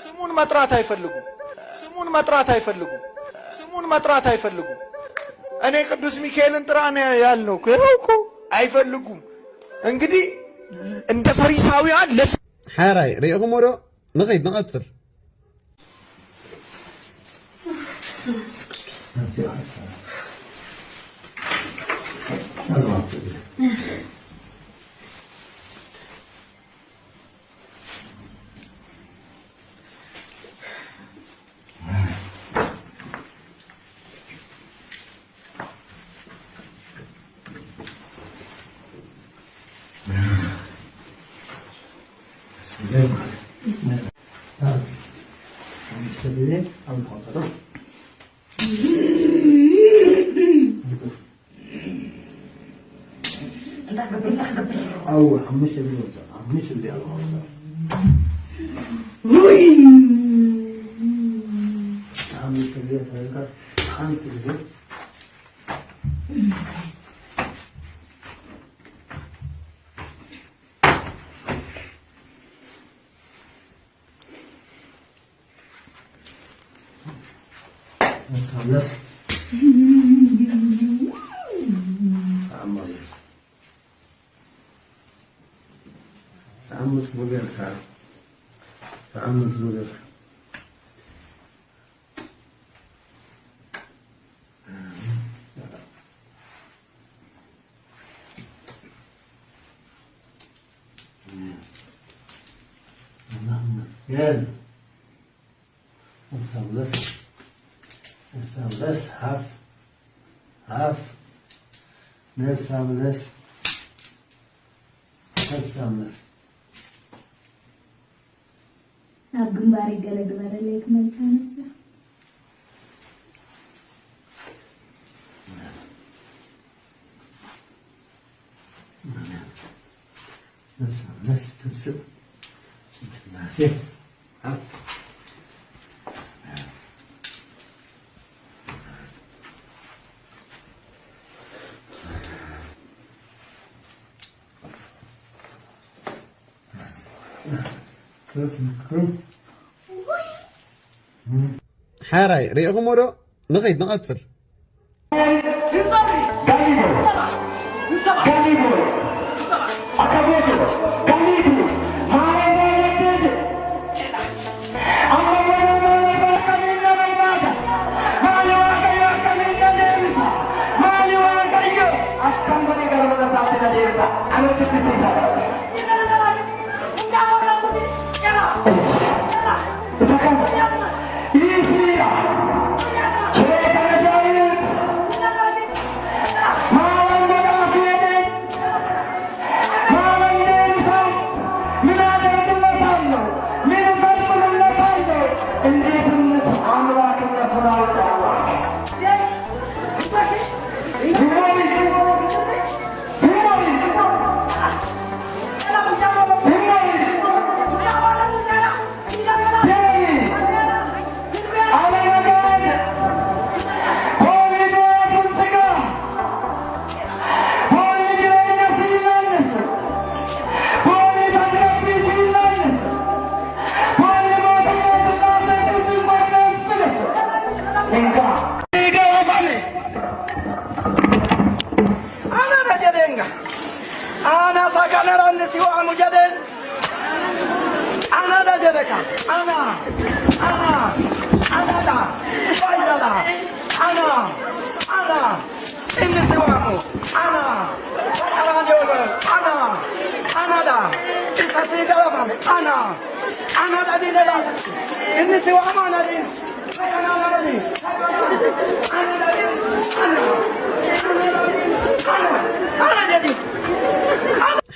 [SPEAKER 16] ስሙን መጥራት አይፈልጉም እኔ ቅዱስ ሚካኤልን ጥራ ነው ያልነው እኮ አይፈልጉም እንግዲህ እንደ ፈሪሳውያን
[SPEAKER 8] ሓራይ ሪኢኹም ዶ ንኸይድ ንቐፅል
[SPEAKER 22] ግንባር ይገለግባል ለይክ መልሳ ነፍሳ
[SPEAKER 23] ነፍስ ትንስብ ናሴ
[SPEAKER 8] ሓራይ ሪኢኹም ዶ ንኸይድ ንቐፅል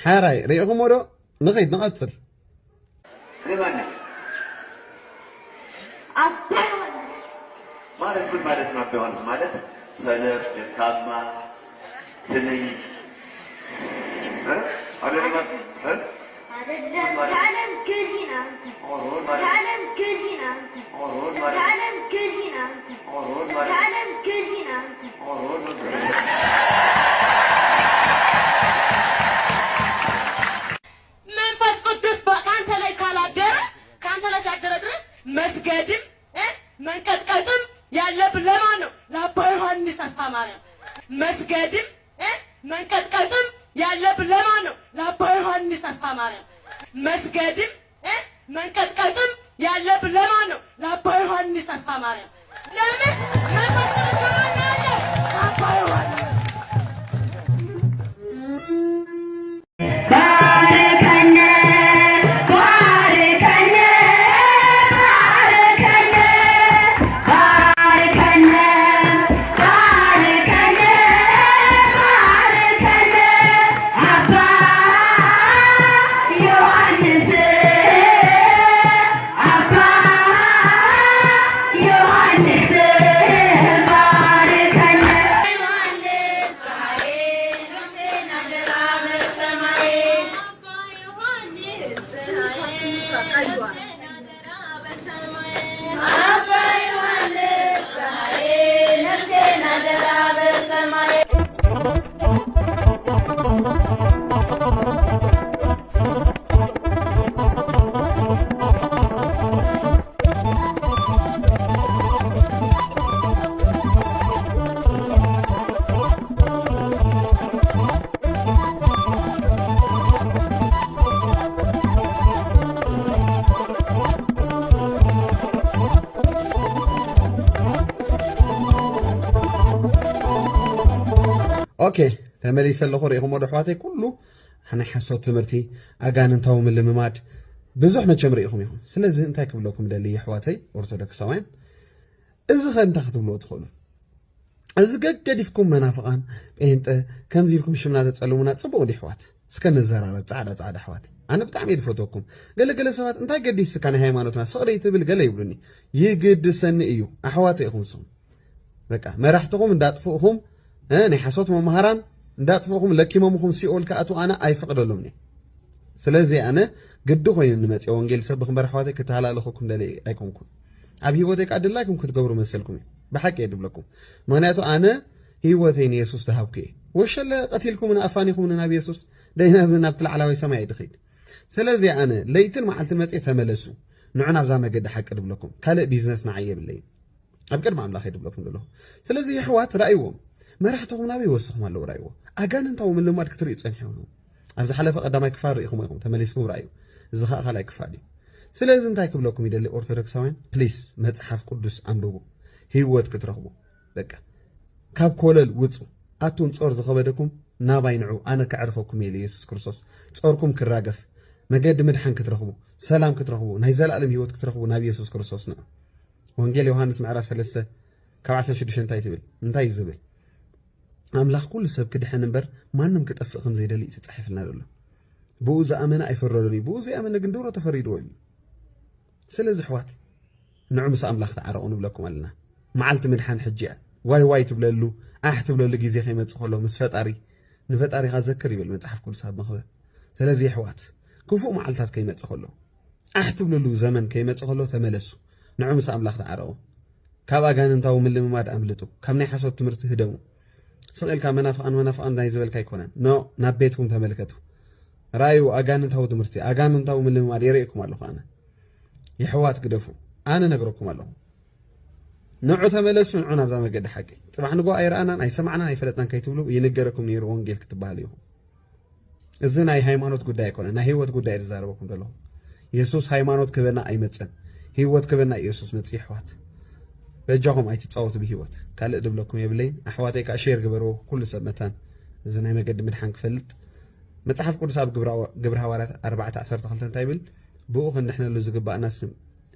[SPEAKER 8] حراي ريقهم ورو نغيد نقصر
[SPEAKER 3] ማለት ምን ማለት ነው? ቢሆንስ ማለት ሰነፍ ደካማ ትንኝ አይደለም
[SPEAKER 19] تعلم كجينا تعلم كجينا تعلم كجينا تعلم كجينا መንፈስ ቅዱስ በአንተ ላይ ካላደረ ካንተ ላይ ሳደረ ድረስ መስገድም መንቀጥቀጥም ያለብን ለማን ነው? ለአባ ዮሐንስ ተስፋ ማርያም። መስገድም መንቀጥቀጥም ያለብን ለማን ነው? ለአባ ዮሐንስ ተስፋ ማርያም። መስገድም መንቀጥቀጥም ያለብን ለማን ነው? ለአባ ዮሐንስ ተስፋ ማርያም። ለምን መንፈስ ቅዱስ ያለ አባ ዮሐንስ
[SPEAKER 8] اوكي تمليس الاخر يهم ودحواتي كله حنا حسوت تمرتي اغاننتاو من المماد بزح ما تشمريهم يهم سلازم انت كبلوكم دلي حواتي ارثوذكساوين اذا انت تخطبلو تدخلوا اذا قديفكم منافقان انت كم زيلكم شمنا تصلونا صبو دي حوات سكن الزراره صعده حوات انا بتعم يدفرتكم قال سوات انت قديس كان هيمانوتنا صريت بال قال يبلني يقدسني ايو احواتي يخمسون بقى ما راحتكم انداطفوهم انا حسوت ممهران እንዳጥፎኩም ለኪሞምኩም ሲኦል ከአቱ አና አይፈቅደሉምኒ ስለዚህ አነ ግድ ኮይኑ ንመጽ ወንጌል ሰብኹም በረሐዋተ ከተሃላለኹም ደለ አይኮንኩም አብ ህይወቴ ቀድላኩም ክትገብሩ መሰልኩም በሐቅ ይድብለኩም ማናቱ አነ ህይወቴን ኢየሱስ ተሃብከ ወሸለ ቀትልኩም አፋኒኩም ነብይ ኢየሱስ ደይና ብናብት العلاوي ሰማይ ይድኺድ ስለዚህ አነ ለይትን ማዓልት መጽ ተመለሱ ንዑና ብዛ መገደ ሐቅ ድብለኩም ካለ ቢዝነስ ናዓየ ብለይ ኣብ ቅድመ አምላኽ ይድብለኩም ደሎ ስለዚህ ይሕዋት ራእይዎም መራሕተኩም ናበይ ወስኹም ኣለዉ ራእይዎ ኣጋንንታው ምን ልማድ ክትርኢ ጸኒሖም ኣብዚ ሓለፈ ቀዳማይ ክፋር ኢኹም ኢኹም ተመሊስኩም ራእዩ እዚ ኸ ኻላይ ክፋል እዩ ስለዚ እንታይ ክብለኩም ይደሊ ኦርቶዶክሳውያን ፕሊስ መጽሓፍ ቅዱስ አንብቡ ህይወት ክትረኽቡ በቃ ካብ ኮለል ውፁ ኣቱን ጾር ዝኸበደኩም ናባይ ንዑ ኣነ ከዕርፈኩም ኢለ ኢየሱስ ክርስቶስ ጾርኩም ክራገፍ መገዲ ምድሓን ክትረኽቡ ሰላም ክትረኽቡ ናይ ዘለኣለም ህይወት ክትረኽቡ ናብ ኢየሱስ ክርስቶስ ነው ወንጌል ዮሐንስ ምዕራፍ 3 ካብ 16 እንታይ ትብል እንታይ ዝብል አምላኽ ኩሉ ሰብ ክድሕን እምበር ማንም ክጠፍእ ከም ዘይደሊ ተጻሒፍልና ዘሎ ብኡ ዝኣመነ ኣይፈረዶኒ ብኡ ዘይኣመነ ግን ድሮ ተፈሪድዎ እዩ ስለዚ ሕዋት ንዑ ምስ ኣምላኽ ተዓረቑ ንብለኩም ኣለና መዓልቲ ምድሓን ሕጂ ዋይ ዋይ ትብለሉ ኣሕ ትብለሉ ግዜ ከይመጽእ ከሎ ምስ ፈጣሪ ንፈጣሪኻ ዘክር ይብል መጽሓፍ ቅዱስ ኣብ መኽበብ ስለዚ ሕዋት ክፉእ መዓልታት ከይመጽእ ከሎ ኣሕ ትብለሉ ዘመን ከይመጽእ ከሎ ተመለሱ ንዑ ምስ ኣምላኽ ተዓረቑ ካብ ኣጋንንታዊ ምልምማድ ኣምልጡ ካብ ናይ ሓሶት ትምህርቲ ህደሙ سئلك منافقان داي زبلك يكونن نو نابيتكم تملكتو رايو اغاننتاو تمرتي اغاننتاو من لمار يريكم الله انا يحوات قدفو انا نغركم الله نعو تملسوا نعونا بዛ مقد حقي صباح نغو ايرانا اي سمعنا اي فلطان كيتبلو ينገረكم نير ወንጌል ክትባል ይሁ እዝና ሃይማኖት ጉዳይ ይኮነ ና ህይወት ጉዳይ ተዛረበኩም ደሎ ኢየሱስ ሃይማኖት ከበና አይመጽን هيوت كبرنا يسوس متسيح وات بجاهم أي تتصوت بهيوت قال أدب لكم يبلين أحواتي كأشير جبرو كل سبمتان زين ما قد مدحن كفلت متحف كل ساب جبر هوارات 14 خلتن تايبل بوخ إن إحنا اللي زجبا ناس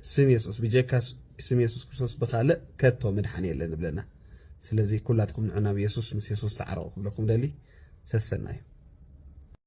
[SPEAKER 8] سم يسوس بيجاكاس سم يسوس كرسوس بخالق كتو مدحن يلنا بلنا سلزي كلاتكم عنا بيسوس مس يسوس تعرفوا لكم دالي سسناي